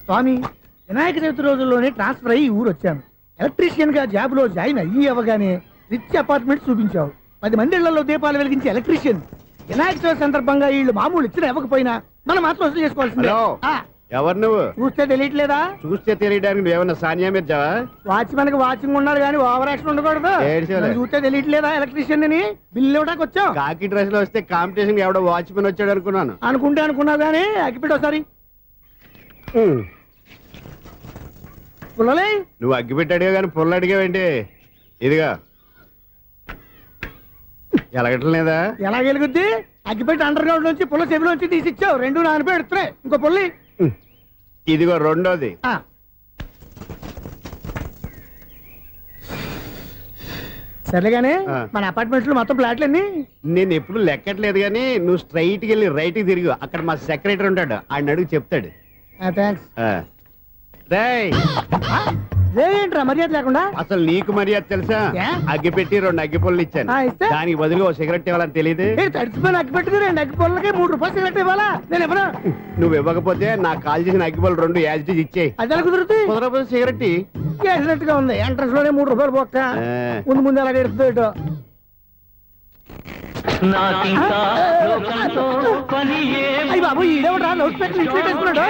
స్వామి, వినాయక చవితి రోజుల్లోనే ట్రాన్స్ఫర్ అయ్యి ఊరు వచ్చాను. ఎలక్ట్రీషియన్ గా జాబ్ లో జాయిన్ అయ్యి అవగానే రిచ్ అపార్ట్మెంట్ చూపించావు. 10 మంది ఇళ్లలో దీపాలు వెలిగించే ఎలక్ట్రీషియన్. వినాయక చవితి సందర్భంగా వీళ్ళు మామూలు ఇచ్చిన ఇవ్వకపోయినా మనం మాత్రం వసూలు చేసుకోవాల్సిందే. ఎవరు నువ్వు? చూస్తే తెలియట్లేదా? చూస్తే తెలియడానికి నువ్వేమన్నా సానియా మీర్జావా? వాచ్మెన్ కి వాచింగ్ ఉండాలి కానీ ఓవర్ యాక్షన్ ఉండకూడదు. చూస్తే తెలియట్లేదా ఎలక్ట్రీషియన్ అని? బిల్లు ఇవ్వడానికి వచ్చావు. కాకి డ్రెస్ లో వస్తే కాంపిటీషన్ ఎవడో వాచ్మెన్ వచ్చాడు అనుకున్నాను. అనుకున్నావు కానీ అగ్గిపెట్టి ఒకసారి పుల్లలే. నువ్వు అగ్గిపెట్టి అడిగా కానీ పుల్ల అడిగావేంటి? ఇదిగా ఎలగటం లేదా? ఎలా వెలుగుద్ది? అగ్గిపెట్టి అండర్ గ్రౌండ్ నుంచి పుల్ల చెవిలోంచి తీసి ఇచ్చావు. 2 నానపై ఎడుతున్నాయి. ఇంకో పుల్లి ఇదిగో రెండోది. సరేగానే మన అపార్ట్మెంట్ లో మొత్తం ఫ్లాట్లు అన్ని నేను ఎప్పుడు లెక్కట్లేదు కానీ నువ్వు స్ట్రైట్ కి వెళ్ళి రైట్ కి తిరిగి అక్కడ మా సెక్రటరీ ఉంటాడు, ఆయన అడుగు చెప్తాడు. ఏంట్రా మర్యాద లేకుండా? అసలు నీకు మర్యాద తెలుసా? అగ్గి పెట్టి 2 అగ్గి పుల్లలు ఇచ్చాను, దానికి బదులు ఓ సిగరెట్ ఇవ్వాలని తెలియదు. తడిచిపోయిన అగ్గి పెట్టి 2 అగ్గి పుల్లకి 3 రూపాయలు సిగరెట్ ఇవ్వాలా? నేను ఇవ్వను. నువ్వు ఇవ్వకపోతే నాకు కాల్ చేసిన అగ్గి పుల్ల 2 యాజిటీస్ ఇచ్చేయి. అది ఎలా కుదురుతుంది? కుదరకపోతే సిగరెట్ చేసినట్టుగా ఉంది. ఎంట్రన్స్ లోనే 3 రూపాయలు పోక్క. ముందు అలా ఎడుతుంది. అయ్యి బాబు ఈడేవడా లౌడ్ స్పీకర్ ఇన్స్టేట్ వేసుకున్నాడు.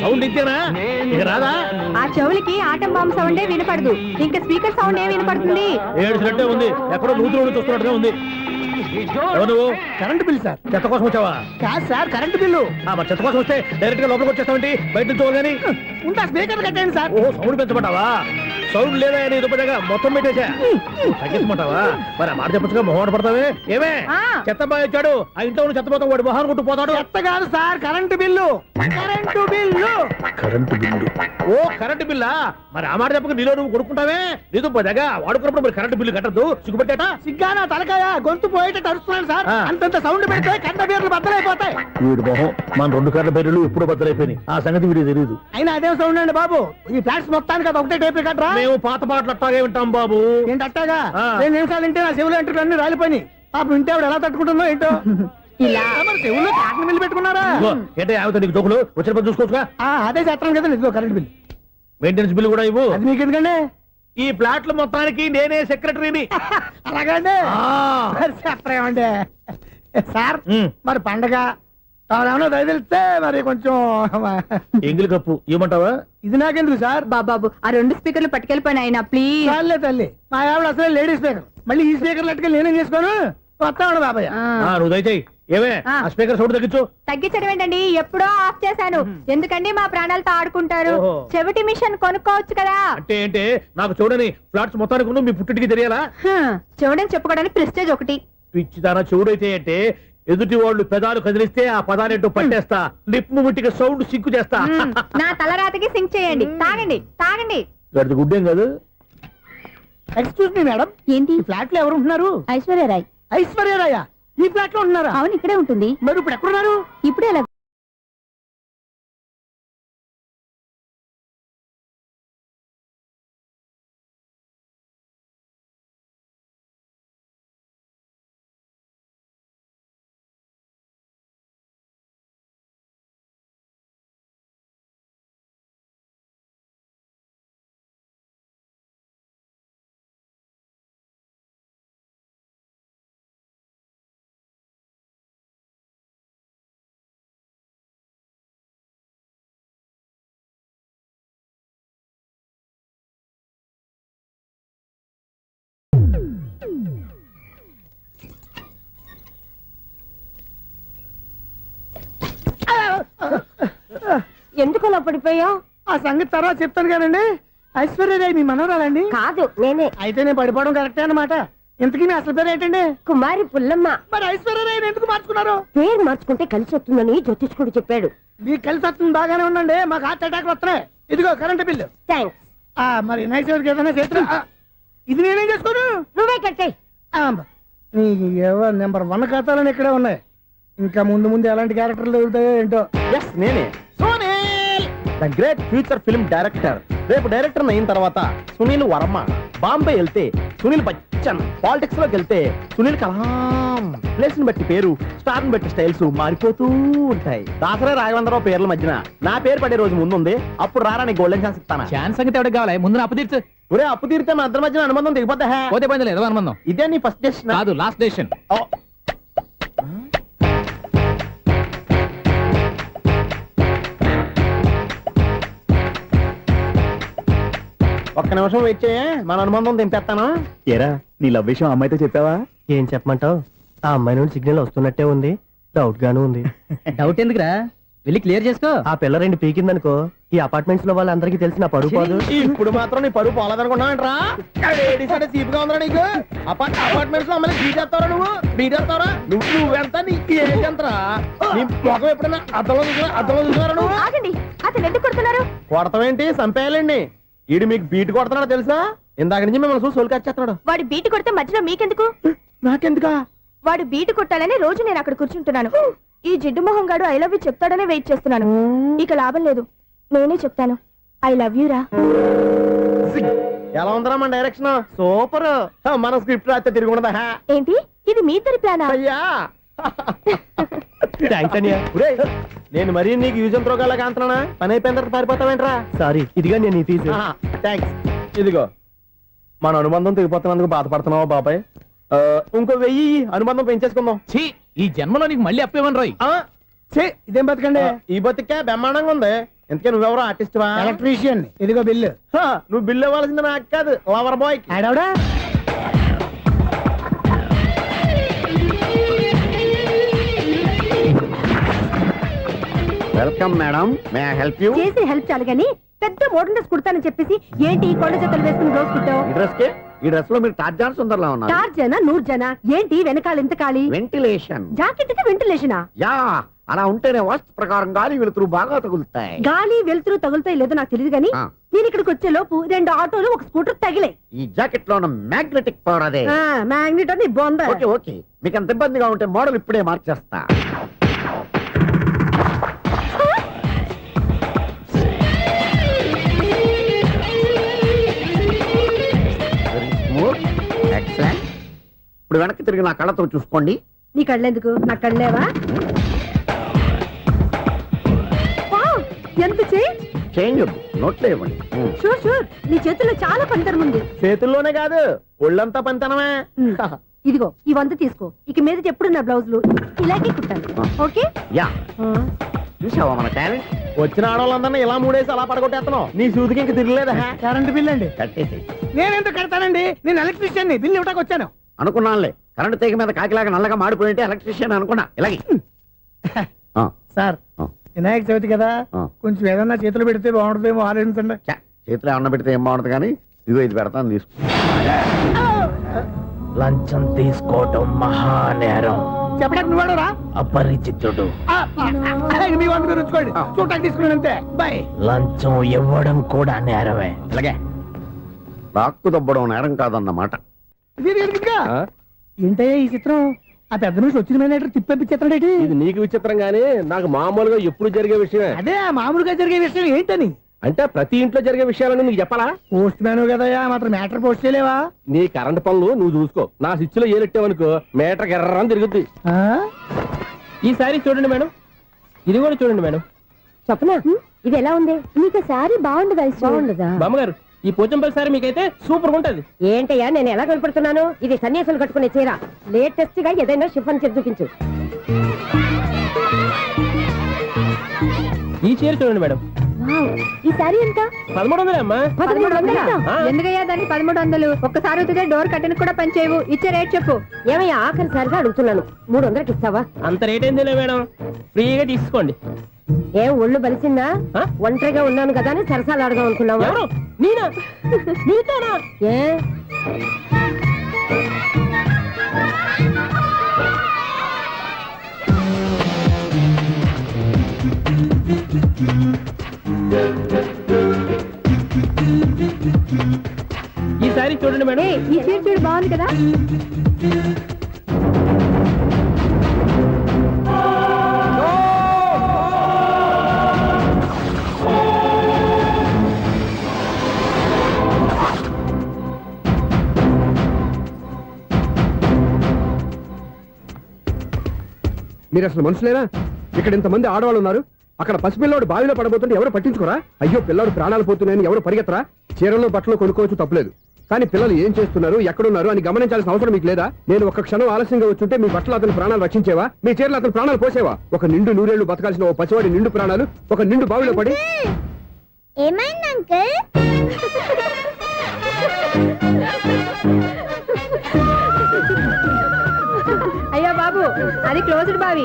సౌండ్ ఇచ్చానా? ఇక రాదా? ఆ చెవులకి ఆటం బాంబు సౌండే వినపడదు, ఇంకా స్పీకర్ సౌండ్ ఏ వినపడుతుంది? ఏడ్చినట్టే ఉంది, ఎక్కడో నూతులు చూస్తున్నట్టుగా ఉంది. నువ్వు కరెంట్ బిల్ సార్. చెత్త కోసం వచ్చావా? కాదు సార్, కరెంట్ బిల్లు. మరి చెత్త కోసం వస్తే డైరెక్ట్ గా లోపలికి వచ్చేస్తావంటి? బయట నుంచి కానీ ఉంటా స్పీకర్ కట్టండి సార్. ఓ సౌండ్ పెంచమంటావా? సౌండ్ లేదా అని దుప్పగా మొత్తం పెట్టేసా. తగ్గించమంటావా? మరి మాట చెప్పచ్చుగా మొహమాట పడతావే. ఏమే చెత్త బాగా వచ్చాడు, ఆ ఇంట్లో చెత్త పోతాం, వాడు మొహాన్ కొట్టు పోతాడు. చెత్త కాదు sir, current bill. Current bill. Current bill. ఓ కరెంటు బిల్లా? మరి ఆ మాట చెప్పక నీలో నువ్వు కొడుకుంటావే. నీతో పోదాగా వాడుకున్నప్పుడు మరి కరెంటు బిల్లు కట్టద్దు. సిగ్గుపెట్టాట? సిగ్గానా తలకాయ? గొంతు పోయేటట్టు అరుస్తున్నాను సార్. అంతంత సౌండ్ పెడితే కంట బీర్లు బద్దలైపోతాయి. వీడు మొహం మన 2 కార్ల బీర్లు ఎప్పుడు బద్దలైపోయినాయి. ఆ సంగతి వీడికి తెలియదు. అయినా అదే సౌండ్ అండి బాబు. ఈ ఫ్లాట్స్ మొత్తానికి అది ఒకటే టేప్ కట్టరా? మేము పాత పాటలు అట్టాగే వింటాం బాబు. ఏంటి అట్టాగా? 2 నిమిషాలు వింటే నా చెవులు ఎంటర్ అన్ని రాలిపోయి. పాపం వింటే ఆవిడ ఎలా తట్టుకుంటుందో ఏంటో. ఇలా మరి చెవుల్లో కాటన్ బిల్లు పెట్టుకున్నారా? ఏంటే ఆమెతో నీకు జోకులు వచ్చిన పని చూసుకోవచ్చుగా. అదే చేస్తాను కదా. ఇదిగో కరెంట్ బిల్. మెయింటెనెన్స్ బిల్లు కూడా ఇవ్వు. అది మీకు ఎందుకండి? ఈ ప్లాట్ల మొత్తానికి నేనే సెక్రటరీని. అలాగండి. చెప్పరేమండి సార్. మరి పండగ ఏమన్నా దయదలిస్తే మరి కొంచెం ఎంగిలి కప్పు ఇవ్వమంటావా? ఇది నాకెందుకు సార్? బాబాబు ఆ 2 స్పీకర్లు పట్టుకెళ్ళిపోయిన ఆయన ప్లీజ్. చాలే తల్లి, మా ఆవిడ అసలే లేడీ స్పీకర్. మళ్ళీ ఈ స్పీకర్ అట్టుకెళ్ళి నేనేం చేసుకోను? వస్తాడు బాబాయ్. నువ్వు దయచేయి. ఏమే ఆ స్పీకర్ సౌండ్ తగ్గించు. తగ్గించడం ఏంటండి, ఎప్పుడో ఆఫ్ చేశాను. ఎందుకండి మా ప్రాణాలతో ఆడుకుంటారు? చెవిటి మిషన్ కొనుక్కోవచ్చు కదా. అంటే ఏంటే నాకు చూడని ఫ్లాట్స్ మొత్తానికి మీ పుట్టింటికి తెలియాలా? చెవుడని చెప్పుకోవడానికి ప్రెస్టేజ్ ఒకటి. పిచ్చిదానా చెవుడైతే అంటే ఎదుటి వాళ్ళు పెదాలు కదిలిస్తే ఆ పదాలేంటో పట్టేస్తా. లిప్ ముట్టికి సౌండ్ సింకు చేస్తా. నా తలరాతకి సింక్ చేయండి. తాగండి తాగండి. గడిది గుడ్డేం కాదు. ఎక్స్క్యూజ్ మీ మేడం, ఏంటి ఫ్లాట్ లో ఎవరు ఉంటున్నారు? ఐశ్వర్యరాయ్. ఐశ్వర్యరాయ ఈ ఫ్లాట్ లో ఉంటున్నారా? అవును, ఇక్కడే ఉంటుంది. మరి ఇప్పుడు ఎక్కడున్నారు? ఇప్పుడే ఎలా? ఎందుకు అలా పడిపోయావు? ఆ సంగతి తర్వాత చెప్తాను కానండి. ఐశ్వర్యరాయ్ మీ మనవరాలండి? కాదు, నేనే. అయితే నేను పడిపోవడం కరెక్టే అన్నమాట. ఇంతకీ మీ అసలు పేరు ఏంటండి? కుమారి పుల్లమ్మ. మరి ఐశ్వర్యరాయ్ ఎందుకు మార్చుకున్నారు? పేరు మార్చుకుంటే కలిసి వస్తుందని జ్యోతిష్కుడు చెప్పాడు. మీకు కలిసి వస్తుంది, బాగానే ఉండండి. మాకు హార్ట్ అటాక్ వస్తున్నాయి. ఇదిగో కరెంట్ బిల్లు. థ్యాంక్స్. మరి నైట్ ఏదైనా చేస్తా. ఇది నేనేం చేసుకోను? నువ్వే కట్టాయి. నెంబర్ 1 ఖాతాలని ఇక్కడే ఉన్నాయి. ఇంకా ముందు ముందు ఎలాంటి క్యారెక్టర్లు దొరుకుతాయో ఏంటో. నేనే the great future film director. రేపు డైరెక్టర్ అయిన తర్వాత సునీల్ వర్మ బాంబే వెళ్తే సునీల్ బచ్చన్, పాలిటిక్స్ లోకి వెళ్తే సునీల్ కలాం. ప్లేస్ ని బట్టి పేరు, స్టార్ ని బట్టి స్టైల్స్ మారిపోతూ ఉంటాయి. దాసరా రాఘవేంద్రరావు పేర్ల మధ్యన నా పేరు పడే రోజు ముందుంది. అప్పుడు రారా నీ గోల్డెన్ ఛాన్స్ ఇస్తానా? ఛాన్స్ సంగతి ఎవరికి కావాలి? ముందు నా అప్పు తీర్చు. ఒరే అప్పు తీరితే మన ఇద్దరి మధ్యన అనుబంధం దిగిపోతా. పోతే పోయింది లేదు అనుబంధం. ఇదే నీ ఫస్ట్ డెస్టినేషన్ కాదు, లాస్ట్ డెసిషన్. ఒక్క నిమిషం వెయిట్ చేయ, మన అనుబంధం దింపేస్తాను. ఏరా నీ లవ్ విషయం అమ్మాయితో చెప్పావా? ఏం చెప్పమంటావు? ఆ అమ్మాయి నుండి సిగ్నల్ వస్తున్నట్టే ఉంది, డౌట్ గాను ఉంది. డౌట్ ఎందుకురా, వెళ్ళి క్లియర్ చేసుకో. ఆ పిల్ల రెండు పీకిందనుకో, ఈ అపార్ట్మెంట్స్ లో వాళ్ళందరికీ తెలిసిన పరుగు పోదు. ఇప్పుడు మాత్రం నీ పరుగు పోలేదనుకున్నావంటరా? చీప్ గా ఉందా నీకు? అపార్ట్మెంట్స్ లో అమ్మని బీటేస్తావరా? నువ్వెంత, నీ ఏజ్ ఎంతరా? నీ మొఖం ఎప్పుడైనా అర్థంలో చూసారా నువ్వు? ఆగండి, అతను ఎందుకు కొడుతున్నారు? కొడతావేంటి? చంపేయాలండి. ఈడు మీకు బీట్ కొడుతున్నాడు తెలుసా? ఇందాక నుంచి మిమ్మల్ని చూసి సోల్కి వచ్చేస్తున్నాడు. వాడు బీటు కొడితే మధ్యలో మీకెందుకు? నాకెందుకా? వాడు బీటు కొట్టాలని రోజు నేను అక్కడ కూర్చుంటున్నాను. ఈ జిడ్డు మొహం గాడు ఐ లవ్ యూ చెప్తాడనే వెయిట్ చేస్తున్నాను. ఇక లాభం లేదు, నేనే చెప్తాను ఐ లవ్ యూ రా. ఎలా ఉందరా మన డైరెక్షన్? సూపర్. మన స్క్రిప్ట్ రాస్తే తిరిగి ఉండదా? ఏంటి ఇది మీ ఇద్దరి ప్లానా? అయ్యా నేను మరీ నీకు యూజ్ అంత రోగాలాగా అంటున్నా. పని అయిపోయిన తర్వాత పారిపోతావేంట్రా? సారీ, ఇదిగా నేను తీసు. థ్యాంక్స్. ఇదిగో మన అనుబంధం తెగిపోతున్నందుకు బాధపడుతున్నావా బాబాయ్? ఇంకో 1000 అనుబంధం పెంచేసుకుందాం. ఛీ, ఈ జన్మలో నీకు మళ్ళీ అప్పేమని రాయ్. ఇదేం బతకండి? ఈ బతికే బ్రహ్మాండంగా ఉంది. ఎందుకే నువ్వెవరో ఆర్టిస్ట్ వా? ఎలక్ట్రీషియన్. ఇదిగో బిల్లు. నువ్వు బిల్లు ఇవ్వాల్సింది నాకు కాదు, లవర్ బాయ్. ఆడవడా? Welcome madam, may I help you? చేసి హెల్ప్ చాలు గాని పెద్ద మోడల్ డ్రెస్ కుడతానని చెప్పేసి ఏంటి కొండ జతలు వేసుకుని రోజు కుట్టావు? ఈ డ్రెస్ కే, ఈ డ్రెస్ లో మీరు టార్జాన్ సుందర్లా ఉన్నారు. చార్జనా 100 జనా? ఏంటి వెనకాల ఎంత ఖాళీ? వెంటిలేషన్. జాకెట్ కి వెంటిలేషనా? యా, అలా ఉంటేనే వాస్తు ప్రకారం గాలి వెలుతురు బాగా తగులుతాయి. గాలి వెలుతురు తగులుతాయి లేదో నాకు తెలియదు గానీ ఆ. నేను ఇక్కడికి వచ్చే లోపు 2 ఆటోలు ఒక స్కూటర్ తగిలే. ఈ జాకెట్ లో ఉన్న మ్యాగ్నెటిక్ పవర్ అదే. మ్యాగ్నెట్ అని బొంద. ఓకే ఓకే, మీకు అంత ఇబ్బందిగా ఉంటే మోడల్ ఇప్పుడే మార్చేస్తా. ఎక్సలెంట్. ఇప్పుడు వెనక్కి తిరిగి నా కళ్ళతో చూసుకోండి. నీ కళ్ళెందుకు? నా కళ్ళేవా? వావ్, ఎంత చేంజ్. చేంజ్ నోట్లో ఇవ్వండి. షూర్ షూర్, నీ చేతుల్లో చాలా పంతరం ఉంది. చేతుల్లోనే కాదు, ఒళ్ళంతా పంతనమే. ఇదిగో ఈ 100 తీసుకో. ఇక మీద ఎప్పుడు నా బ్లౌజులు ఇలాగే కుట్టాను. ఓకే? యా, చూసావా మన టాలెంట్? వచ్చిన ఆడవాళ్ళందరినీ ఇలా మూడేసి అలా పడగొట్టేస్తున్నావు. నీ సూదికి ఇంక తిరగలేదా? కరెంట్ బిల్ అండి. కట్టేసి. నేనెందుకు కడతానండి? నేను ఎలక్ట్రీషియన్. బిల్లు ఇవ్వడానికి వచ్చాను. అనుకున్నానులే, కరెంట్ తీగ మీద కాకిలాగా నల్లగా మాడిపోయింటే ఎలక్ట్రీషియన్ అనుకున్నా. ఇలాగే సార్, వినాయక చవితి కదా, కొంచెం ఏదన్నా చేతులు పెడితే బాగుంటుందేమో ఆలోచించండి. చేతిలో అన్న పెడితే ఏం బాగుంటుంది కానీ, ఇదిగో ఇది పెడతాను తీసుకో. లంచం తీసుకోవటం మహానేరం. చెప్పడానికి నువ్వాడరా? అపరిచితుడు. మీ వంద మీరు ఉంచుకోండి, చూడటానికి తీసుకున్నాను అంతే. బాయ్. లంచం ఇవ్వడం కూడా నేరమే. ఇలాగే రాక్కు దబ్బడం నేరం కాదన్నమాట. ఏంటయ్యా ఈ చిత్రం? ఆ పెద్ద నుంచి వచ్చిన మేనేటర్ తిప్పించేస్తాడేటి? ఇది నీకు విచిత్రం గానీ నాకు మామూలుగా ఎప్పుడు జరిగే విషయమే. అదే మామూలుగా జరిగే విషయం ఏంటని? అంటే ప్రతి ఇంట్లో జరిగే విషయాలని నీకు చెప్పాలా? పోస్ట్ మ్యాన్ కదయ్యా, మాత్రం మ్యాటర్ పోస్ట్ చేయలేవా? నీ కరెంట్ పనులు నువ్వు చూసుకో. నా స్విచ్ లో ఏలెట్టావనుకో మీటర్ ఎర్రని తిరుగుద్ది. ఈసారి చూడండి మేడం, ఇది కూడా చూడండి మేడం. చెప్పనా? ఇది ఎలా ఉంది? నీకు సారీ బాగుండదా? బాగుండదా? బామ్మగారు, ఈ పోచంపల్లి సారీ మీకైతే సూపర్ ఉంటుంది. ఏంటయ్యా నేను ఎలా కనపడుతున్నాను? ఇది సన్యాసులు కట్టుకునే చీర. లేటెస్ట్ గా ఏదైనా షిఫాన్ చేసి చూపించు. ఈ చీర చూడండి మేడం. ఈ సారీ ఎంత? 1300 అమ్మా. 1300? ఎందుకయ్యా దానికి 1300? ఒక్కసారి అవుతుందే డోర్ కట్టెన్ కూడా పని చేయవు. ఇచ్చే రేట్ చెప్పు. ఏమయ్యా ఆఖరిసారిగా అడుగుతున్నాను, 300కి ఇస్తావా? అంత రేట్ ఏందిలే మేడం, ఫ్రీగా తీసుకోండి. ఏం ఒళ్ళు బలిసిందా? ఒంటరిగా ఉన్నాను కదా అని సరసాలు అడదాం అనుకున్నావా? ఎవరు? నేనా? నీతోనా? ఏ ఈ సారీ చూడండి మేడం. ఈ చీర చూడు, బాగుంది కదా? మీరు అసలు మనుషులేనా? ఇక్కడ ఇంతమంది ఆడవాళ్ళు ఉన్నారు, అక్కడ పసిపిల్లాడు బావిలో పడబోతుంటే ఎవరు పట్టించుకోరా? అయ్యో పిల్లాడు ప్రాణాలు పోతున్నాయని ఎవరు పరిగెత్తరా? చీరలు బట్టలు కొనుక్కోవచ్చు, తప్పులేదు. కానీ పిల్లలు ఏం చేస్తున్నారు, ఎక్కడున్నారు అని గమనించాల్సిన అవసరం మీకు లేదా? నేను ఒక్క క్షణం ఆలస్యంగా వచ్చుంటే మీ బట్టలు అతని ప్రాణాలు రక్షించేవా? మీ చీరలు అతని ప్రాణాలు పోసేవా? ఒక నిండు నూరేళ్లు బతకాల్సిన ఓ పసివాడి నిండు ప్రాణాలు ఒక నిండు బావిలో పడి. ఏమైంది అంకుల్? అయ్యో బాబు, అది క్లోజ్డ్ బావి,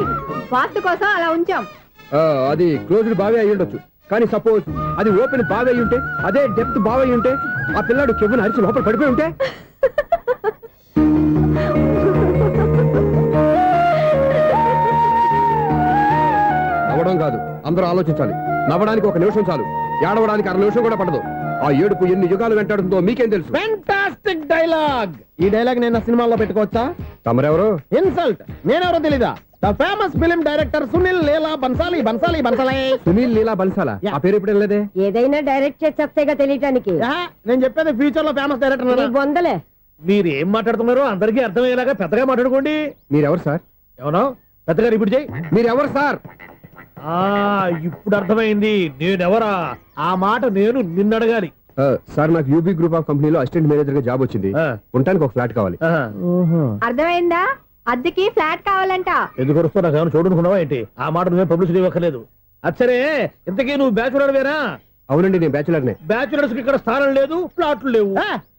వాస్తు కోసం అలా ఉంచాం. అది క్లోజ్డ్ బావి అయి ఉండొచ్చు, కానీ సపోజ్ అది ఓపెన్ బావి అయి ఉంటే, అదే డెప్త్ బావి అయి ఉంటే, ఆ పిల్లాడు చెవును అరిచి లోపల పడిపోయి ఉంటే. నవ్వడం కాదు, అందరూ ఆలోచించాలి. నవ్వడానికి ఒక నిమిషం చాలు, ఏడవడానికి అర నిమిషం కూడా పడదు. ఆ ఏడుపు ఎన్ని యుగాలు వెంటాడుతుందో మీకేం తెలుసు? Fantastic dialogue. ఈ డైలాగ్ నేను సినిమాలో పెట్టుకోవచ్చా? తమరెవరు? ఇన్సల్ట్. నేనెవరో తెలీదా? The famous film director Sunil Leela Bansali. Bansali Bansali Sunil Leela బన్సాలా? ఆ పేరు ఇప్పుడు లేదే. ఏదైనా డైరెక్ట్ చేసేస్తేగా తెలియటానికి. నేను చెప్పేది ఫ్యూచర్ లో ఫేమస్ డైరెక్టర్. వందలే. మీరు ఏం మాట్లాడుతున్నారో అందరికీ అర్థమయ్యేలాగా పెద్దగా మాట్లాడుకోండి. మీరెవరు సార్? ఎవరో పెద్దగా రిపీట్ చేయి. మీరెవరు సార్? ఇప్పుడు అర్థమైంది నేనెవరా. ఆ మాట నేను నిన్నడగాలి. సార్, నాకు యూబీ గ్రూప్ ఆఫ్ కంపెనీలో అసిస్టెంట్ మేనేజర్ గా జాబ్ వచ్చింది. ఉండడానికి ఒక ఫ్లాట్ కావాలి. అర్థమైందా? అద్దెకి ఫ్లాట్ కావాలంట. ఎందుకు వస్తా నాకు ఏమైనా చూడనుకున్నావా ఏంటి? ఆ మాట నువ్వే పబ్లిసిటీ ఇవ్వక్కర్లేదు. అచ్చరే, ఇంతకీ నువ్వు బ్యాచులర్ వేరా? అవునండి, నేను బ్యాచులర్ నే. బ్యాచులర్స్ కి ఇక్కడ స్థానం లేదు, ఫ్లాట్లు లేవు.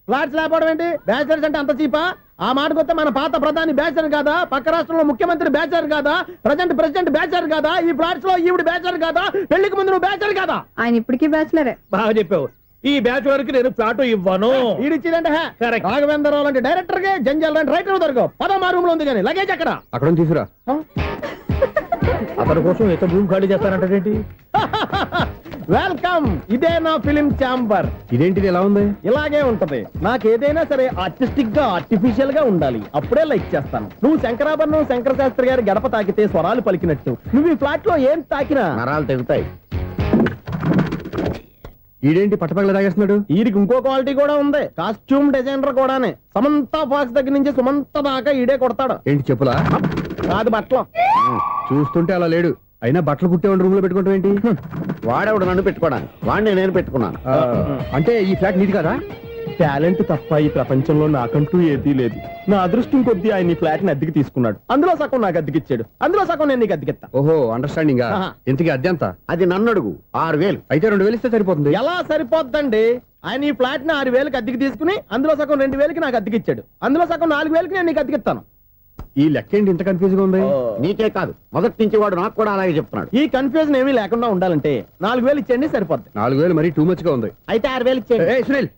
ఫ్లాట్స్ లేకపోవడం ఏంటి? బ్యాచులర్స్ అంటే అంత చీపా? ఆ మాటకొస్తే మన పాత ప్రధాని బ్యాచర్ కాదా? పక్క రాష్ట్రంలో ముఖ్యమంత్రి బ్యాచర్ కాదా? ప్రెసిడెంట్ బ్యాచర్ కాదా? ఈ ఫ్లాట్స్ లో ఈవిడ బ్యాచర్ కాదా? పెళ్లికి ముందు నువ్వు బ్యాచర్ కాదా? ఆయన ఇప్పటికీ బ్యాచులరే. బాగా చెప్పావు. ఈ బ్యాచులర్ కి నేను ఫ్లాట్ ఇవ్వను. ఈడిచ్చిందంటే రాఘవేంద్రరావు లాంటి డైరెక్టర్ కి జంజల్ లాంటి రైటర్ దొరకవు. పదమా రూమ్ లో ఉంది కానీ లగేజ్ అక్కడ. అక్కడ తీసుకురా. అతని కోసం ఎంత రూమ్ ఖాళీ చేస్తానంటే వెల్కమ్. ఇదే నా ఫిలిం ఛాంబర్. ఇదేంటిది ఎలా ఉంది? ఇలాగే ఉంటది. నాకు ఏదైనా సరే ఆర్టిస్టిక్ గా ఆర్టిఫిషియల్ గా ఉండాలి, అప్పుడే లైక్ చేస్తాను. నువ్వు శంకరాభరణం శంకర శాస్త్రి గారి గడప తాకితే స్వరాలు పలికినట్టు నువ్వు ఈ ఫ్లాట్ లో ఏం తాకినా నరాలు తెగుతాయి. ఈడేంటి పట్టపగల తాగేస్తున్నాడు? వీడికి ఇంకో క్వాలిటీ కూడా ఉంది. కాస్ట్యూమ్ డిజైనర్ కూడానే. సమంత ఫాక్స్ దగ్గర నుంచి సుమంత దాకా ఈడే కొడతాడు. ఏంటి చెప్పులా? కాదు, బట్టలు. చూస్తుంటే అలా లేడు. అయినా బట్టలు కుట్టేవాడి రూమ్ లో పెట్టుకుంటాం ఏంటి? వాడేవాడు నన్ను పెట్టుకోవడానికి, వాడిని నేను పెట్టుకున్నాను. అంటే ఈ ఫ్లాట్ నీది కదా? టాలెంట్ తప్ప ఈ ప్రపంచంలో నాకంటూ ఏదీ లేదు. నా అదృష్టం కొద్దీ ఆయన ఈ ఫ్లాట్ ని అద్దెకి తీసుకున్నాడు. అందులో సగం నాకు అద్దెకిచ్చాడు, అందులో సగం నేను నీకు అద్దెకిస్తా. ఓహో, అండర్స్టాండింగ్. ఇంతకీ అద్దె ఎంత? అది నన్ను అడుగు. 6,000. అయితే 2,000 ఇస్తే సరిపోతుంది. ఎలా సరిపోద్దండి? ఆయన ఈ ఫ్లాట్ ని 6,000కి అద్దెకి తీసుకుని అందులో సగం 2,000కి నాకు అద్దెకిచ్చాడు, అందులో సగం 4,000కి నేను నీకు అద్దెకిస్తాను. ఈ లెక్క ఏంటి ఇంత కన్ఫ్యూజ్ గా ఉంది? నీకే కాదు, మొదటి నుంచి వాడు నాకు కూడా అలాగే చెప్తున్నాడు. ఈ కన్ఫ్యూజన్ ఏమీ లేకుండా ఉండాలంటే 4,000 ఇచ్చేయండి, సరిపోద్ది. 4,000 మరీ టూ మచ్ గా ఉంది. అయితే 6,000 ఇచ్చేయండి. ఏయ్ సునీల్,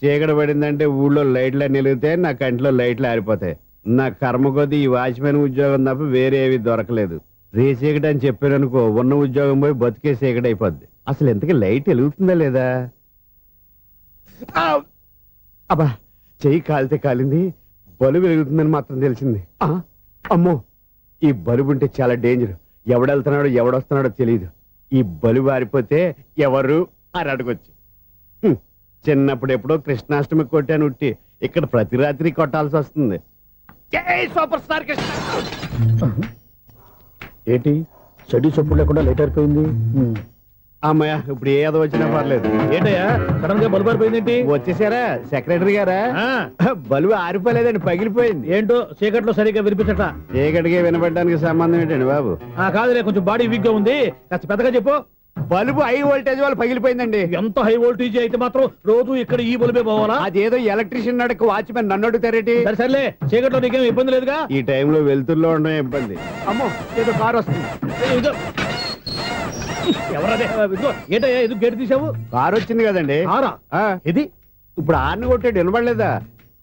చీకటి పడిందంటే ఊళ్ళో లైట్లు నిలిగితే నా కంటిలో లైట్లు ఆరిపోతాయి. నా కర్మ కొద్దీ ఈ వాచ్మెన్ ఉద్యోగం తప్ప వేరే ఏవి దొరకలేదు. రేసీకటి అని చెప్పారనుకో, ఉన్న ఉద్యోగం పోయి బతికే చీకటి అయిపోద్ది. అసలు ఎంతకీ లైట్ వెలుగుతుందా లేదా? అబ్బా, చెయ్యి కాలితే కాలింది, బలుబు వెలుగుతుందని మాత్రం తెలిసింది. అమ్మో, ఈ బలుబు ఉంటే చాలా డేంజర్. ఎవడెళ్తున్నాడో ఎవడొస్తున్నాడో తెలియదు. ఈ బలుబు ఆరిపోతే ఎవరు అని అడగొచ్చు. చిన్నప్పుడు ఎప్పుడో కృష్ణాష్టమి కొట్టాను ఉట్టి, ఇక్కడ ప్రతి రాత్రి కొట్టాల్సి వస్తుంది. జై సూపర్ స్టార్ కృష్ణ. ఏంటి చెడు చప్పుడు లేకుండా లేట్ అయిపోయింది? అమ్మయ్య, ఇప్పుడు ఏదో వచ్చినా పర్లేదు. ఏంటయ్యా సడన్ గా బల్బు అయిపోయింది ఏంటి? వచ్చేసారా సెక్రటరీ గారా? బలుబు ఆరిపోలేదండి, పగిలిపోయింది. ఏంటో చీకట్లో సరిగ్గా వినిపించట. చీకటిగా వినపడడానికి సంబంధం ఏంటండి బాబు? కాదులే, కొంచెం బాడీ వీక్ గా ఉంది, కాస్త పెద్దగా చెప్పు. బల్బు హై వోల్టేజ్ వాళ్ళు పగిలిపోయిందండి. ఎంత హై వోల్టేజ్ అయితే మాత్రం రోజు ఇక్కడ ఈ బల్బే పోవాలా? అదేదో ఎలక్ట్రీషియన్ నడక వాచ్మెన్ నన్ను అడుగుతారేటి? సరే సర్లే, చీకట్లో నీకేం ఇబ్బంది లేదుగా? ఈ టైంలో వెళ్తుల్లో ఉండడం ఇబ్బంది. అమ్మో, ఏదో కారు వస్తుంది. ఎవరదే? ఏంటయ్యా ఎందుకు గేటు తీసావు? కారు వచ్చింది కదండి. కారా? ఇది ఇప్పుడు హార్న్ కొట్టాడు, వినపడలేదా?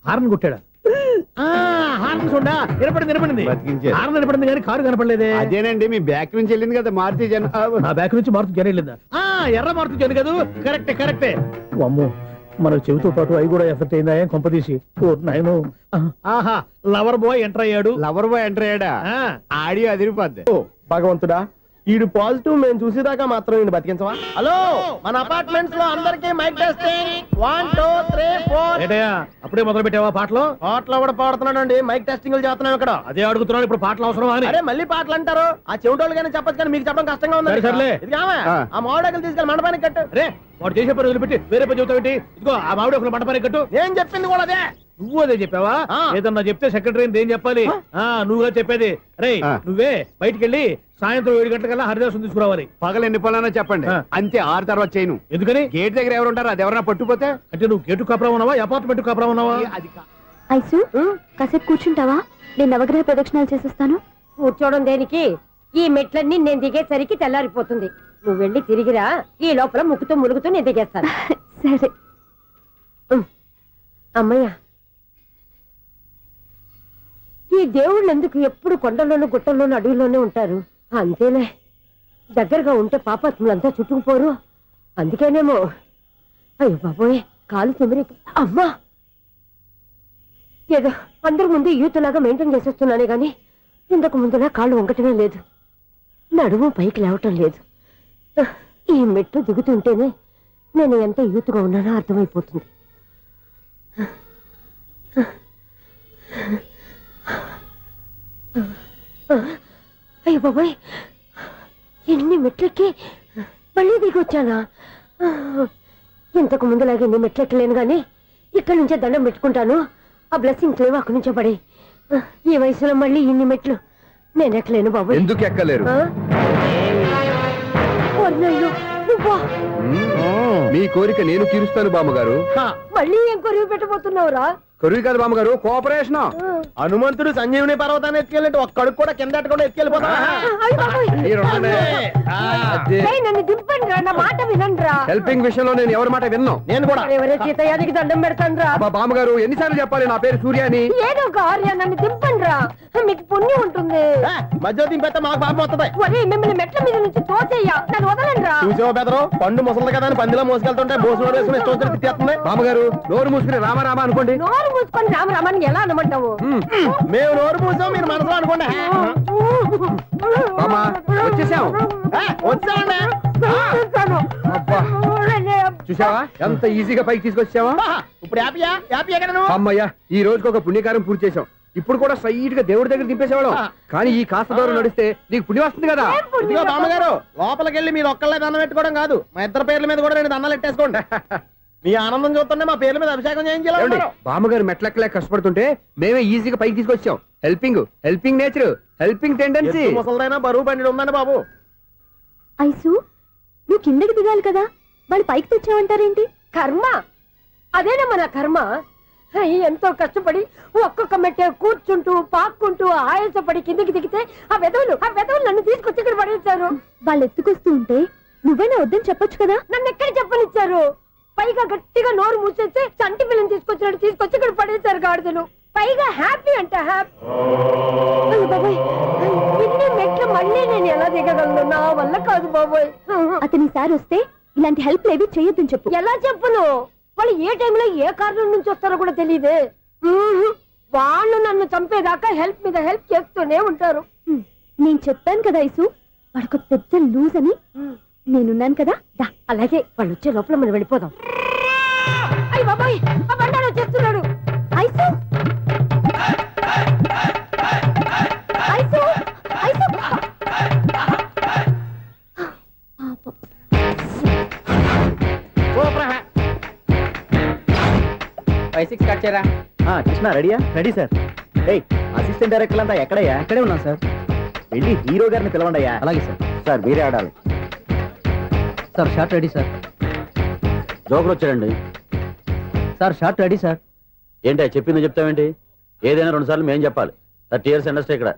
హార్న్ కొట్టాడా? హార్న్ చూడా వినపడింది. బతికించాడు. హార్న్ వినపడింది కానీ కారు కనపడలేదే. అదేనండి, మీ బ్యాక్ నుంచి వెళ్ళింది కదా మారుతి జన. నా బ్యాక్ నుంచి మారుతు జరగలేదా? ఎర్ర మారుతు జన కదా? కరెక్టే. అమ్మో, మన చెవితో పాటు అవి కూడా ఎఫెక్ట్ అయిందా? ఏం కొంపదీసి నాయను. ఆహా, లవర్ బాయ్ ఎంటర్ అయ్యాడు. లవర్ బాయ్ ఎంటర్ అయ్యాడా? ఆడియో అదిరిపోద్ది. భగవంతుడా, ఈడు పాజిటివ్ మేము చూసేదాకా మాత్రం ఈయన బతికించవా? హలో, మన అపార్ట్మెంట్స్ లో అందరికి మైక్ టెస్టింగ్ 1 2 3 4. ఏంటయ్యా అప్పుడే మొదలు పెట్టావా పాటలు? పాటలు కూడా పాడుతున్నాడు అండి, మైక్ టెస్టింగ్ చేస్తున్నాం ఇక్కడ. అదే అడుగుతున్నాను, ఇప్పుడు పాటలు అవసరమా అని. అరే మళ్ళీ పాటలు అంటారు, ఆ చెవిటోళ్ళు కానీ చెప్పచ్చు కానీ మీకు చెప్పడం కష్టంగా ఉంది. సరే, సర్లే. ఇది కావా? ఆ మామిడాకులు తీసుకెళ్ళి మండపానికి కట్టు. రే వాడు చేసే పని వదిలిపెట్టి వేరే పని చెబుతావు ఏంటి? ఇదిగో ఆ మామిడి ఒక మంటపానికి కట్టు. నేను చెప్పింది కూడా అదే. నువ్వు అదే చెప్పావా? ఆ. ఏదన్నా చెప్తే సెక్రటరీ ఏం చెప్పాలి? నువ్వుగా చెప్పేది. రే ఆ. నువ్వే బయటికి వెళ్ళి సాయంత్రం 7 గంటలకల్లా హరిదాసు తీసుకురావాలి. పగలు ఎన్ని పనులన్నా చెప్పండి, ఆ. అంతే 6 తర్వాత చేయను. ఎందుకని? గేట్ దగ్గర ఎవరు ఉంటారు? అది ఎవరన్నా పట్టుపోతే అంటే నువ్వు గేటు కాపురా ఉన్నావా, అపార్ట్మెంట్ కాపురా ఉన్నావా? అది ఐసు కాసేపు కూర్చుంటావా? నేను నవగ్రహ ప్రదక్షిణాలు చేసేస్తాను. కూర్చోవడం దేనికి? ఈ మెట్లన్నీ నేను దిగేసరికి తెల్లారిపోతుంది. నువ్వు వెళ్ళి తిరిగిరా, ఈ లోపల ముక్కుతూ ములుగుతూ నేను దిగేస్తాను. సరే. అమ్మయ్య, ఈ దేవుళ్ళు ఎందుకు ఎప్పుడు కొండల్లోనూ గుట్టల్లోనూ అడవిలోనే ఉంటారు? అంతేలే, దగ్గరగా ఉంటే పాపాత్ములంతా చుట్టుకుపోరు. అందుకేనేమో. అయ్యో బాబోయ్, కాలు తిమిరి. అమ్మా, ఏదో అందరి ముందు యూత్లాగా మెయింటైన్ చేసేస్తున్నానే గాని ఇంతకు ముందులా కాళ్ళు వంకటమే లేదు, నడుము పైకి లేవటం లేదు. ఈ మెట్లు దిగుతుంటేనే నేను ఎంత యూత్గా ఉన్నానో అర్థమైపోతుంది. అయ్య బాబాయ్, ఎన్ని మెట్లెక్కి మళ్ళీ దిగి వచ్చానా? ఇంతకు ముందులాగే ఎన్ని మెట్లెక్కలేను గాని ఇక్కడి నుంచే దండం పెట్టుకుంటాను. ఆ బ్లెస్సింగ్స్ లేవు అక్కడి నుంచే పడి. ఈ వయసులో మళ్ళీ ఇన్ని మెట్లు నేను ఎక్కలేను బాబాయ్. ఎందుకు ఎక్కలేరు? అయ్యో, నువ్వా? మీ కోరిక నేను తీరుస్తాను బామ్మగారు. మళ్ళీ ఏం కొరివి పెట్టబోతున్నావురా? కొరువు కాదు బామ్మగారు, కోఆపరేషన్. హనుమంతుడు సంజీవుని పర్వతాన్ని ఎత్తుకెళ్ళి ఒక్కడికి కూడా కింద ఎట్టకుండా ఎత్తుకెళ్ళిపోతా. అయ్య బాబోయ్. ఏయ్, నన్ను దింపండి రా, నా మాట వినండిరా. హెల్పింగ్ విషయంలో నేను ఎవరి మాట విన్నాను. నేను కూడా. ఎవరే సీతయ్యానికి దండం పెడతాను రా. అబ్బా బామ్మగారు, ఎన్నిసార్లు చెప్పాలి నా పేరు సూర్య అని? ఏదో ఒక ఆర్య, నన్ను దింపండి రా, మీకు పుణ్యం ఉంటుంది. మధ్య దింపేస్తే మాకు పాపం వస్తుంది. ఒరే, మిమ్మల్ని మెట్ల మీద నుంచి తోసేయ్యా, నన్ను వదలండి రా. చూసావా బెదరు, పండు ముసలి కదా అని పందిలో మోసుకెళ్తుంటే బోసులో వేసుకుని ఇష్టం తిట్టేస్తుంది. బామ్మగారు, నోరు మూసుకుని రామారామ అనుకోండి. నోరు మూసుకొని రామరామాన్ని ఎలా అనమంటావు? మేము నోరు పూసాం, మీరు మనసులో అనుకోండి. బామ్మ, వచ్చేసాం. వచ్చామండి. అబ్బా, చూసావా ఎంత ఈజీగా పైకి తీసుకొచ్చావా? ఇప్పుడు హ్యాపీయా? హ్యాపీ ఎక్కడ నువ్వు? అమ్మయ్యా, ఈ రోజుకి ఒక పుణ్యకారం పూర్తి చేసాం. ఇప్పుడు కూడా స్ట్రైట్ గా దేవుడి దగ్గర దింపేసేవాళ్ళం. కానీ ఈ కాస్త దూరం నడిస్తే నీకు పుణ్యం వస్తుంది కదా. ఇదిగో బామ్మగారు, లోపలికి వెళ్ళి మీరు ఒక్కళ్ళే దండం పెట్టుకోవడం కాదు, మా ఇద్దరు పేర్ల మీద కూడా 2 దండాలు ఎట్టేసుకోండి. మీ ఆనందం చూస్తుంటే మా పేర్ల మీద అభిషేకం చేయించాలి. బామ్మగారు మెట్లెక్కలే కష్టపడుతుంటే మేమే ఈజీగా పైకి తీసుకొచ్చాం. Helping nature, helping tendency. ముసలిదైనా బరువు బండి ఉందండి బాబు. ఐసు నువ్వు కిందకి దిగాలి కదా, వాళ్ళు పైకి తెచ్చావంటారేంటి? కర్మ, అదేనమ్మా నా కర్మ. ఎంతో కష్టపడి ఒక్కొక్క మెట్టే కూర్చుంటూ పాక్కుంటూ ఆయాసపడి కిందకి దిగితే ఆ వెధవులు నన్ను తీసుకొచ్చి ఇక్కడ పడేశారు. వాళ్ళు ఎత్తుకొస్తూ ఉంటే నువ్వేనా వద్దని చెప్పొచ్చు కదా. నన్ను ఎక్కడ చెప్పనిచ్చారు? పైగా గట్టిగా నోరు మూసేస్తే చంటి పిల్లని తీసుకొచ్చినట్టు తీసుకొచ్చి ఇక్కడ పడేశారు గాడిదలు. పైగా హ్యాపీ అంటే హ్యాపీ. బాబోయ్, ఇన్ని మెట్లు మళ్ళీ నేను ఎలా దిగగలను? నా వల్ల కాదు బాబోయ్. అతని సారి వస్తే ఇలాంటి హెల్ప్ లేవి చేయొద్దని చెప్పు. ఎలా చెప్పును? వాళ్ళు ఏ టైంలో ఏ కారణం నుంచి వస్తారో కూడా తెలియదే. వాళ్ళు నన్ను చంపేదాకా హెల్ప్ మీద హెల్ప్ చేస్తూనే ఉంటారు. నేను చెప్పాను కదా ఐసు, వాడొక పెద్ద లూజ్ అని. నేనున్నాను కదా, దా. అలాగే, వాళ్ళు వచ్చే లోపల మనం వెళ్ళిపోదాం. అయ్య బాబాయ్, ఆ బండారు వచ్చేస్తున్నాడు. ఐసు ఐసు ఐసు కృష్ణ రెడీయా? Ready sir. అసిస్టెంట్ డైరెక్టర్ అంతా ఎక్కడయ్యా? ఇక్కడే ఉన్నాం సార్. వెళ్ళి హీరో గారిని పిలవండి అయ్యా. అలాగే సార్. సార్ మీరే ఆడాలి sir. Shot ready sir. Joker వచ్చాడండి. Sir shot ready sir. ఏంటి చెప్పింది చెప్తావేంటి? ఏదైనా 2 సార్లు మేం చెప్పాలి. 30 years ఇండస్ట్రీ ఇక్కడ.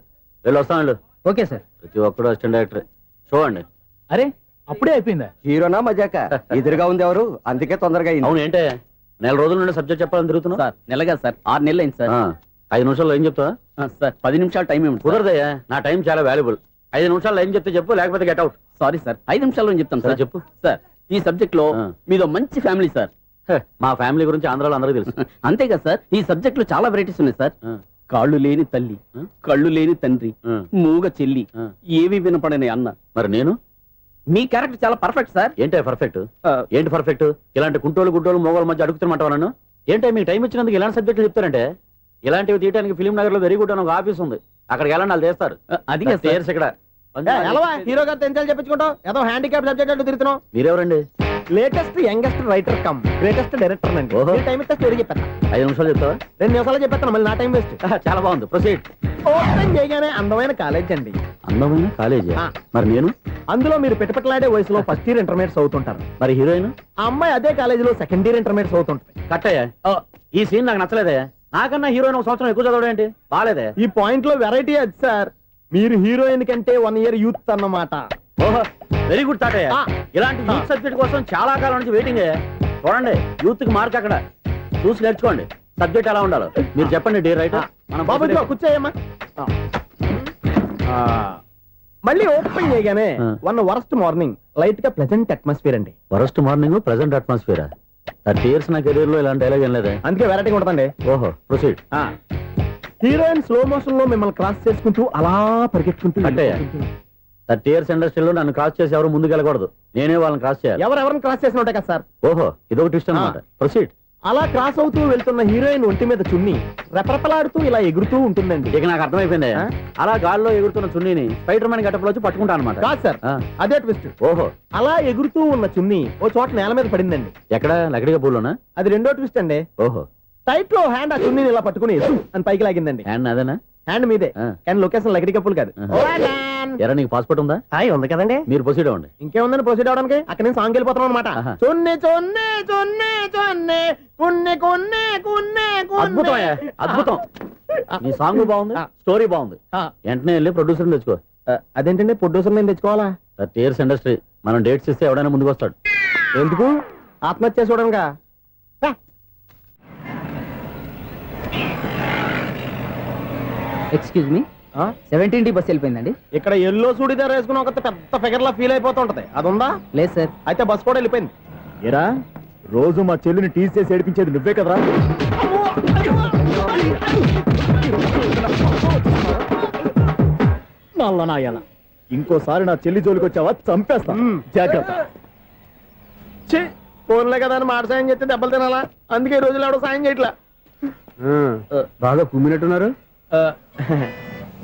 వెళ్ళి వస్తాం వెళ్ళు. Okay sir. ప్రతి ఒక్కడు అసిస్టెంట్ డైరెక్టర్. చూడండి. అరే అప్పుడే అయిపోయిందా? హీరోనా మజాక? ఎదురుగా ఉంది ఎవరు, అందుకే తొందరగా అయింది. అవును, ఏంటే 4 రోజుల నుండి సబ్జెక్ట్ చెప్పాలని తిరుగుతున్నావు? సార్ నెలగా సార్, 6 నెలలు అయింది సార్. 5 నిమిషాల్లో ఏం చెప్తావా? సార్ 10 నిమిషాలు టైం ఏమిటి? కుదరదయ్యా, నా టైం చాలా వాల్యుబుల్. 5 నిమిషాల్లో ఏం చెప్తే చెప్పు, లేకపోతే గెట్ అవుట్. సారీ సార్, 5 నిమిషాల్లో చెప్తాను సార్. చెప్పు. సార్ ఈ సబ్జెక్ట్ లో మీదో మంచి ఫ్యామిలీ సార్. మా ఫ్యామిలీ గురించి ఆంధ్రాలో అందరికీ తెలుసు. అంతేగా సార్, ఈ సబ్జెక్ట్ లో చాలా వెరైటీస్ ఉన్నాయి సార్. కాళ్ళు లేని తల్లి, కళ్ళు లేని తండ్రి, మూగ చెల్లి, ఏవి వినపడని అన్న. మరి నేను మీ క్యారెక్టర్ చాలా పర్ఫెక్ట్ సార్. ఏంటే పర్ఫెక్ట్? ఏంటి పర్ఫెక్ట్? ఇలాంటి కుంటోలు గుడ్డోలు మోగోల మధ్య అడుగుతున్నమాట నన్ను. ఏంటంటే మీకు టైం ఇచ్చినందుకు ఇలాంటి సబ్జెక్టులు చెప్తారంటే, ఇలాంటివి తీయడానికి ఫిలిం నగర్ లో వెరీ గుడ్ అని ఒక ఆఫీస్ ఉంది, అక్కడికి వెళ్ళండి, వాళ్ళు చేస్తారు. అది Tears ఇక్కడ హీరో గారు తెంచాలి చెప్పించుకుంటావు ఏదో హ్యాండిక్యాప్ సబ్జెక్ట్ అంటూ తిరుగుతున్నావు. మీరెవరండి? Latest youngest writer cum greatest director అండి. ఓహో. టైం ఇస్తే స్టోరీ చెప్పేస్తా. 5 నిమిషాలు చెప్తావా? 2 నిమిషాలు చెప్పేస్తాను, మళ్ళీ నా టైం వేస్ట్. చాలా బాగుంది, ప్రొసీడ్. ఓపెన్ చేయగానే అందమైన కాలేజ్ అండి. అందమైన కాలేజీ. ఆ. మరి నేను? అందులో మీరు పెట్టుపట్లాడే వయసులో ఫస్ట్ ఇయర్ ఇంటర్మీడియట్స్ అవుతుంటారు. మరి హీరోయిన్? ఆ అమ్మాయి అదే కాలేజీలో సెకండ్ ఇయర్ ఇంటర్మీడియట్స్ అవుతుంటది. కట్టయ్యా, ఈ సీన్ నాకు నచ్చలేదే. నాకన్నా హీరోయిన్ ఒక సంవత్సరం ఎక్కువ చదవడం ఏంటి? బాలేదే. ఈ పాయింట్ లో వెరైటీ అది సార్. మీరు హీరోయిన్ కంటే 1 ఇయర్ యూత్ అన్నమాట. ఓహో, వెరీ గుడ్ తాటయ్య. ఆ. ఇలాంటి యూత్ సబ్జెక్ట్ కోసం చాలా కాలం నుంచి వెయిటింగ్. చూడండి, యూత్ కి మార్క్ అక్కడ చూసి నేర్చుకోండి. సబ్జెక్ట్ ఎలా ఉండాలో మీరు చెప్పండి. డే రైట్ బాబు ఇదిగో కూర్చోయమ్మా. మళ్ళీ ఓపెన్ చేయగానే ఆ. వరస్ట్ మార్నింగ్ లైట్ గా ప్లెజెంట్ అట్మాస్ఫియర్ అండి. First morning present atmosphere. 30 years నా కెరీర్ లో ఇలాంటి డైలాగ్ ఏం లేదే. అందుకే వెరైటీగా ఉంటుందండి. ఓహో, ప్రొసీడ్. హీరోయిన్ స్లో మోషన్ లో మిమ్మల్ని క్రాస్ చేసుకుంటూ అలా పరిగెట్టుకుంటూ కట్టయ్య, 30 years ఇండస్ట్రీలో నన్ను క్రాస్ చేసి ఎవరు ముందుకు వెళ్ళకూడదు, నేనే వాళ్ళని క్రాస్ చేయాలి. ఎవరెవరిని క్రాస్ చేసిన ఉంటాయి కదా సార్. ఓహో, ఇదొక ట్విస్ట్ అన్నమాట. ప్రొసీడ్. అలా క్రాస్ అవుతూ వెళ్తున్న హీరోయిన్ ఒంటి మీద చున్ని రెపరెపలాడుతూ ఇలా ఎగురుతూ ఉంటుందండి. ఇక నాకు అర్థమైపోయింది. ఆ? అలా గాల్లో ఎగురుతున్న చున్నీని స్పైడర్ మ్యాన్ గెటప్లో వచ్చి పట్టుకుంటా అనమాట. కాదు సార్, అదే ట్విస్ట్. ఓహో, అలా ఎగురుతూ ఉన్న చున్ని ఓ చోట నేల మీద పడిందండి. ఎక్కడ? లకడిగా పూలోనా? అది రెండో ట్విస్ట్ అండి. ఓహో, టైట్ లో హ్యాండ్ ఆ చున్నీని ఇలా పట్టుకుని అని పైకి లాగిందండి. హ్యాండ్ అదేనా? హ్యాండ్ మీదే, ఆ. కానీ లొకేషన్ లగడి కప్పులు కాదు. ఎరా, నీకు పాస్పోర్ట్ ఉందా? ఉంది కదండి. మీరు ప్రొసీడ్ అవ్వండి. ఇంకేముందని ప్రొసీడ్ అవడానికి? అక్కడ నేను సాంగ్ వెళ్ళిపోతున్నాం అనమాట. ఆహా. చున్ని చున్ని చున్ని చున్ని కున్ని కున్ని కున్ని అద్భుతం అయ్యా, అద్భుతం. నీ సాంగ్ బాగుంది, స్టోరీ బాగుంది. వెంటనే వెళ్ళి ప్రొడ్యూసర్ తెచ్చుకో. అదేంటండి ప్రొడ్యూసర్ నేను తెచ్చుకోవాలా? 30 years ఇండస్ట్రీ, మనం డేట్స్ ఇస్తే ఎవడైనా ముందుకు వస్తాడు. ఎందుకు? ఆత్మహత్య చూడంగా. ఎక్స్క్యూజ్ మీ, 17D బస్ వెళ్ళిపోయిందండి. ఇక్కడ ఎల్లో చూడిదార్ వేసుకుని ఒక పెద్ద ఫిగర్ లా ఫీల్ అయిపోతుంటది, అది ఉందా? లేదు సార్. అయితే బస్ కూడా వెళ్ళిపోయింది. ఏరా, రోజు మా చెల్లిని టీస్ చేసి ఏడిపించేది నువ్వే కదరా? నల్లనాయాల, ఇంకోసారి నా చెల్లి జోలికి వచ్చావా చంపేస్తా. జాగ్రత్త. ఫోన్లే కదా అని మాట సాయం చేస్తే దెబ్బలు తినాలా? అందుకే ఈ రోజులు ఎవడో సాయం చేయట్లా. బాగా కుమ్మినట్టున్నారు.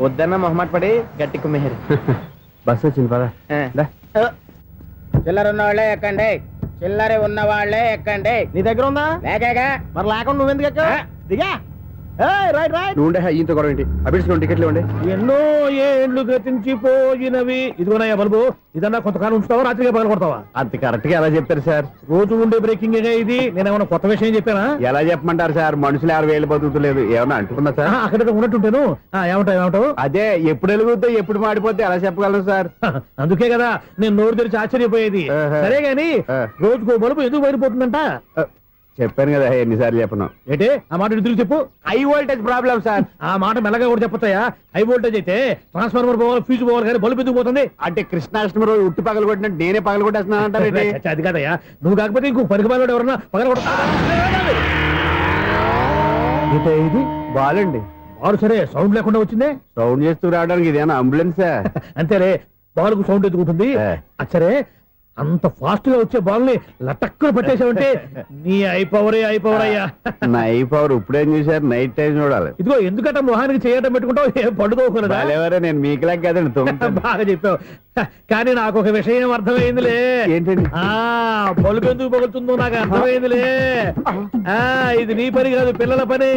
వద్దన్న మొహమాట పడి గట్టి కుమ్మేరు. బస్ వచ్చింది పద. చిల్లర ఉన్న వాళ్ళే ఎక్కండి, చిల్లర ఉన్న వాళ్ళే ఎక్కండి. నీ దగ్గర ఉందా? లేకగా మరి లేకుండా నువ్వెందుకు ఎక్కావు? దిగా. Right right. నువ్వు ఉండే ఈయంతో గొడవ ఏంటి? అభిడ్చుకోండి, టికెట్లు ఇవ్వండి. ఎన్నో ఏండ్లు గతించిపోయినవి. ఇదిగోనయ్యా బల్బు, ఇదన్నా కొంతకాలం ఉంచుతావా, రాత్రిగా పగల కొడతావా? అంత కరెక్ట్ గా ఎలా చెప్తారు సార్? రోజు ఉండే బ్రేకింగ్ ఇది. నేనేమన్నా కొత్త విషయం చెప్పానా? ఎలా చెప్పమంటారు సార్? మనుషులు 60 బతుకుతలేదు, ఏమన్నా అంటున్నా సార్? అక్కడ ఉన్నట్టుంటాను. ఏమంటావు? అదే ఎప్పుడు వెలుగుతో ఎప్పుడు మాడిపోతే ఎలా చెప్పగలరు సార్? అందుకే కదా నేను నోరు తెరిచి ఆశ్చర్యపోయేది. ఆహా. సరే గాని ఆ. రోజుకో బల్బు ఎందుకు బయటపోతుందంట? చెప్పాను కదా ఎన్నిసార్లు చెప్పను. ఏంటే ఆ మాట ఇటు తిరిగి చెప్పు. High voltage problem sir. ఆ మాట మెల్లగా కూడా చెప్పొచ్చాయా? హై వోల్టేజ్ అయితే ట్రాన్స్ఫార్మర్ పోవాలి, ఫ్యూజ్ పోవాలి, కానీ బల్బు ఎందుకు పోతుంది? అంటే కృష్ణాష్టమి రోజు ఉట్టి పగలు కొట్టినట్టు నేనే పగలు కొట్టేస్తున్నాను అంటారు. అది కాదయ్యా, నువ్వు కాకపోతే ఇంకో పనికి బాగా ఎవరన్నా పగల కొడతా. ఇది బాలండి. బాలు సరే సౌండ్ లేకుండా వచ్చిందే. సౌండ్ చేస్తూ రావడానికి ఇదేనా అంబులెన్స్? అంతేలే, బాల్కు సౌండ్ ఎదుగుతుంది. సరే, అంత ఫాస్ట్ గా వచ్చే బాల్ ని లటక్కులు పట్టేసావంటే నీ ఐపవర్ అయ్యా. నై పవర్ ఇప్పుడేం చూసారు? నైట్ టైం చూడాలి. ఇదిగో ఎందుకంటే మొహానికి చేయటం పెట్టుకుంటావు, ఏం పండుకోకూడదా? బాలేవరే, నేను మీకులా కదండి తొమ్మిది. బాగా చెప్పావు. కానీ నాకు ఒక విషయం అర్థమైందిలే. ఏంటండి? బల్బు ఎందుకు పగులుతుందో నాకు అర్థమైందిలే. ఇది నీ పని కాదు, పిల్లల పని.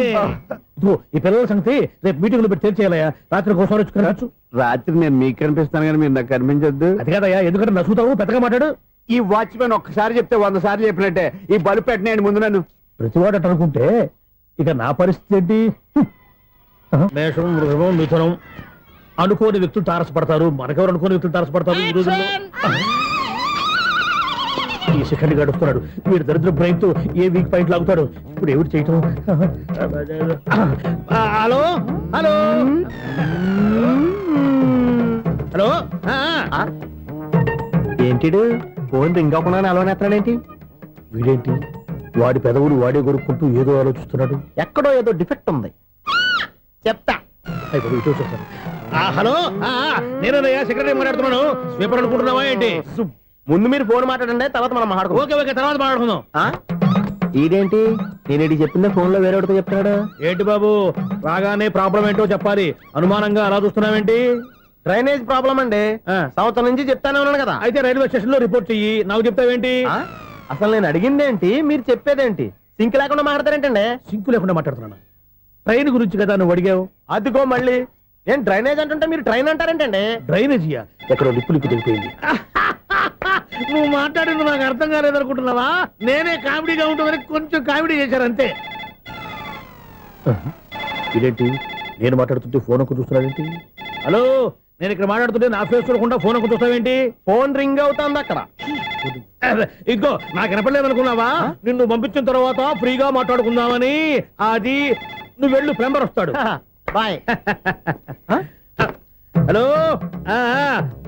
ఇదిగో ఈ పిల్లల సంగతి రేపు మీటింగ్ లో పెట్టి తెలిసేయాలయ్యా. రాత్రి ఒకసారి వచ్చి కనవచ్చు. రాత్రి నేను మీకు కనిపిస్తాను కానీ మీరు నాకు కనిపించొద్దు. అది కాదయ్యా, ఎందుకంటే నసుగుతావు, పెద్దగా మాట్లాడు. ఈ వాచ్మెన్ ఒక్కసారి చెప్తే 100 సార్లు చెప్పినట్టే. ఈ బల్బు పెట్టినాయండి ముందు నన్ను. ప్రతివాడట అనుకుంటే ఇక నా పరిస్థితి ఏంటి? మేషం, వృషభం, మిథునం అనుకోని వ్యక్తులు తారసపడతారు. మనకెవరు అనుకోని వ్యక్తులు తారసపడతారు ఈ రోజుల్లో? ఈ సెకండ్ గడుపుతున్నాడు వీడు దరిద్ర బ్రెయిన్ తో. ఏ వీక్ పాయింట్ లాగుతాడు ఇప్పుడు? ఎవరు చేయటం? Hello hello hello. ఏంటిడు ఫోన్ రింగ్ అవ్వకుండా అలవనేస్తాడేంటి? వీడేంటి వాడి పెదవులు వాడే కొరుక్కుంటూ ఏదో ఆలోచిస్తున్నాడు. ఎక్కడో ఏదో డిఫెక్ట్ ఉంది. చెప్తా. హలో నేనయ్యా సెక్రటరీ మాట్లాడుతున్నాను. స్వీపర్ అనుకుంటున్నావా ఏంటి? ముందు మీరు ఫోన్ మాట్లాడండి, తర్వాత మనం మాట్లాడుకో. ఓకే ఓకే, తర్వాత మాట్లాడుకుందాం. ఇదేంటి నేను ఇది చెప్పిందే ఫోన్ లో వేరే ఒకటి చెప్తాడు. ఏంటి బాబు, రాగానే ప్రాబ్లం ఏంటో చెప్పాలి. అనుమానంగా అలా చూస్తున్నావేంటి? డ్రైనేజ్ ప్రాబ్లం అండి. సంవత్సరం నుంచి చెప్తానే ఉన్నాను కదా. అయితే రైల్వే స్టేషన్ లో రిపోర్ట్ చెయ్యి. నాకు చెప్తావేంటి? అసలు నేను అడిగిందేంటి, మీరు చెప్పేదేంటి? సింక్ లేకుండా మాట్లాడతారేంటండి? సింకు లేకుండా మాట్లాడుతున్నాను. ట్రైన్ గురించి కదా నువ్వు అడిగావు. అదిగో మళ్ళీ నేను డ్రైనేజ్ అంటుంటే మీరు ట్రైన్ అంటారేంటండి? డ్రైనేజీయా? ఎక్కడో లిప్పులిక్కు తెలిపోయింది. నువ్వు మాట్లాడింది నాకు అర్థం కాలేదనుకుంటున్నావా? నేనే కామెడీగా ఉంటుందని కొంచెం కామెడీ చేశారు అంతే. ఇదేంటి నేను మాట్లాడుతుంటే ఫోన్ ఒక్క చూస్తున్నావేంటి? హలో, నేను ఇక్కడ మాట్లాడుతుంటే నా ఫేస్ చూడకుండా ఫోన్ ఒక్క చూస్తావేంటి? ఫోన్ రింగ్ అవుతుంది అక్కడ. ఇదిగో నాకు వినపడలేదు అనుకున్నావా? నిన్ను పంపించిన తర్వాత ఫ్రీగా మాట్లాడుకుందామని. అది నువ్వు వెళ్ళు, ప్లంబర్ వస్తాడు. Bye. Hello,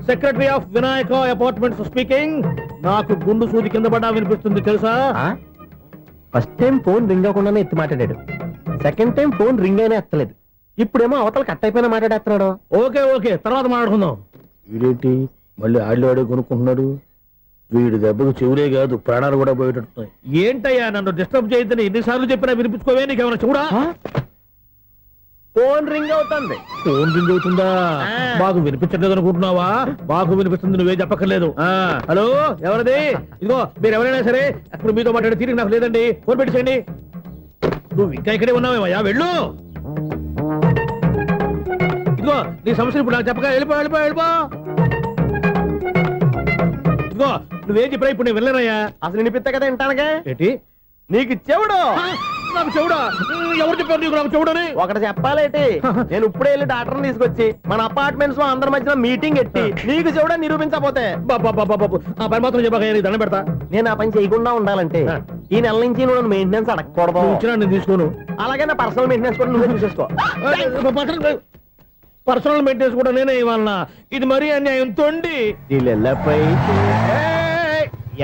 secretary of Vinayaka apartments speaking. నాకు గుండు సూది కింద పడ్డా వినిపిస్తుంది తెలుసా? ఫస్ట్ టైం ఫోన్ రింగ్ అవ్వకుండానే ఎత్తి మాట్లాడాడు. సెకండ్ టైం ఫోన్ రింగ్ అయినా ఎత్తలేదు. ఇప్పుడేమో అవతల కట్ అయిపోయినా మాట్లాడేస్తున్నాడు. ఓకే ఓకే, తర్వాత మాట్లాడుకుందాం. వీడేంటి మళ్ళీ ఆడే కొనుక్కుంటున్నాడు? వీడి దెబ్బకు చెవులే కాదు, ప్రాణాలు కూడా పోయేటట్టున్నాయి. ఏంటయ్యా నన్ను డిస్టర్బ్ చేయొద్దని ఎన్నిసార్లు చెప్పినా వినిపించుకోవే? నీకేమైనా చూడా? ఫోన్ రింగ్ అవుతుంది. ఫోన్ రింగ్ అవుతుందా? మాకు వినిపించట్లేదు అనుకుంటున్నావా? మాకు వినిపిస్తుంది, నువ్వే చెప్పక్కర్లేదు. హలో, ఎవరిది? ఇదిగో మీరు ఎవరైనా సరే ఇప్పుడు మీతో మాట్లాడే తీరిక నాకు లేదండి. ఫోన్ పెట్టేసేయండి. నువ్వు ఇంకా ఇక్కడే ఉన్నావేమయ్యా, వెళ్ళు. ఇదిగో నీ సమస్యలు ఇప్పుడు నాకు చెప్పక వెళ్ళిపో వెళ్ళిపో వెళ్ళిపో. ఇదిగో నువ్వేం చెప్పరా ఇప్పుడు నేను వెళ్ళానయ్యా. అసలు వినిపిస్తా కదా వింటానగా. ఏంటి నీకు చెవుడు? నాకు చెవుడా? ఎవరు చెప్పారు నీకు నాకు చెవుడని? ఒకటి చెప్పాలేటి, నేను ఇప్పుడే వెళ్ళి డాక్టర్ని తీసుకొచ్చి మన అపార్ట్మెంట్స్ లో అందరి మధ్యన మీటింగ్ ఎట్టి నీకు చెవుడని నిరూపించకపోతే ఆ పని మాత్రం చెప్పక దండం పెడతా. నేను ఆ పని చేయకుండా ఉండాలంటే ఈ నెల నుంచి నువ్వు మెయింటెనెన్స్ అడగకూడదు. ఇచ్చినా నేను తీసుకోను. అలాగే నా పర్సనల్ మెయింటెనెన్స్ కూడా నువ్వే చూసేసుకో. పర్సనల్ మెయింటెనెన్స్ కూడా నేనే ఇవ్వాలన్నా? ఇది మరీ అన్యాయం తోండి.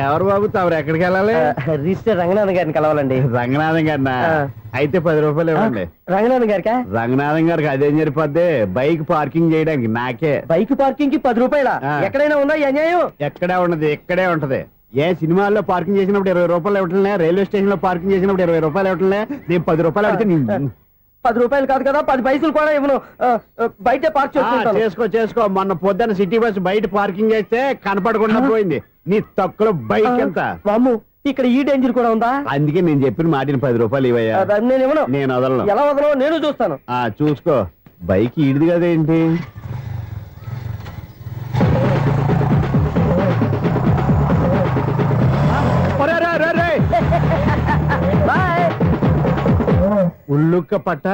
ఎవరు బాబు తమరు ఎక్కడికి వెళ్ళాలి? రిజిస్టర్ రంగనాథ్ గారిని కలవాలండి. రంగనాథం గారినా? అయితే 10 రూపాయలు ఇవ్వండి. రంగనాథ్ గారికా? రంగనాథం గారికి అదేం సరిపోద్ది, బైక్ పార్కింగ్ చేయడానికి. నాకే బైక్ పార్కింగ్ కి 10 రూపాయల? ఎక్కడైనా ఉందా ఈ అన్యాయం? ఎక్కడే ఉండదు, ఇక్కడే ఉంటది. ఏ సినిమాల్లో పార్కింగ్ చేసినప్పుడు 20 రూపాయలు ఇవ్వట్లే, రైల్వే స్టేషన్ లో పార్కింగ్ చేసినప్పుడు 20 రూపాయలు ఇవ్వట్లే. నేను 10 రూపాయలు అడిగితే 10 రూపాయలు కాదు కదా, 10 పైసలు కూడా ఇవ్వను. బయట పార్క్ చేసుకో. మొన్న పొద్దున్న సిటీ బస్ బయట పార్కింగ్ చేస్తే కనపడకుండా పోయింది. నీ తక్కువ బైక్ ఎంత? వామ్ము, ఇక్కడ ఈ డేంజర్ కూడా ఉందా? అందుకే నేను చెప్పిన మాటిని 10 రూపాయలు ఇవ్వయ్యా. నేను ఇవ్వను. నేను వదలను. ఎలా వదలను నేను చూస్తాను. చూసుకో. బైక్ ఈడిది కదేంటి? ఉల్లుక్క పట్ట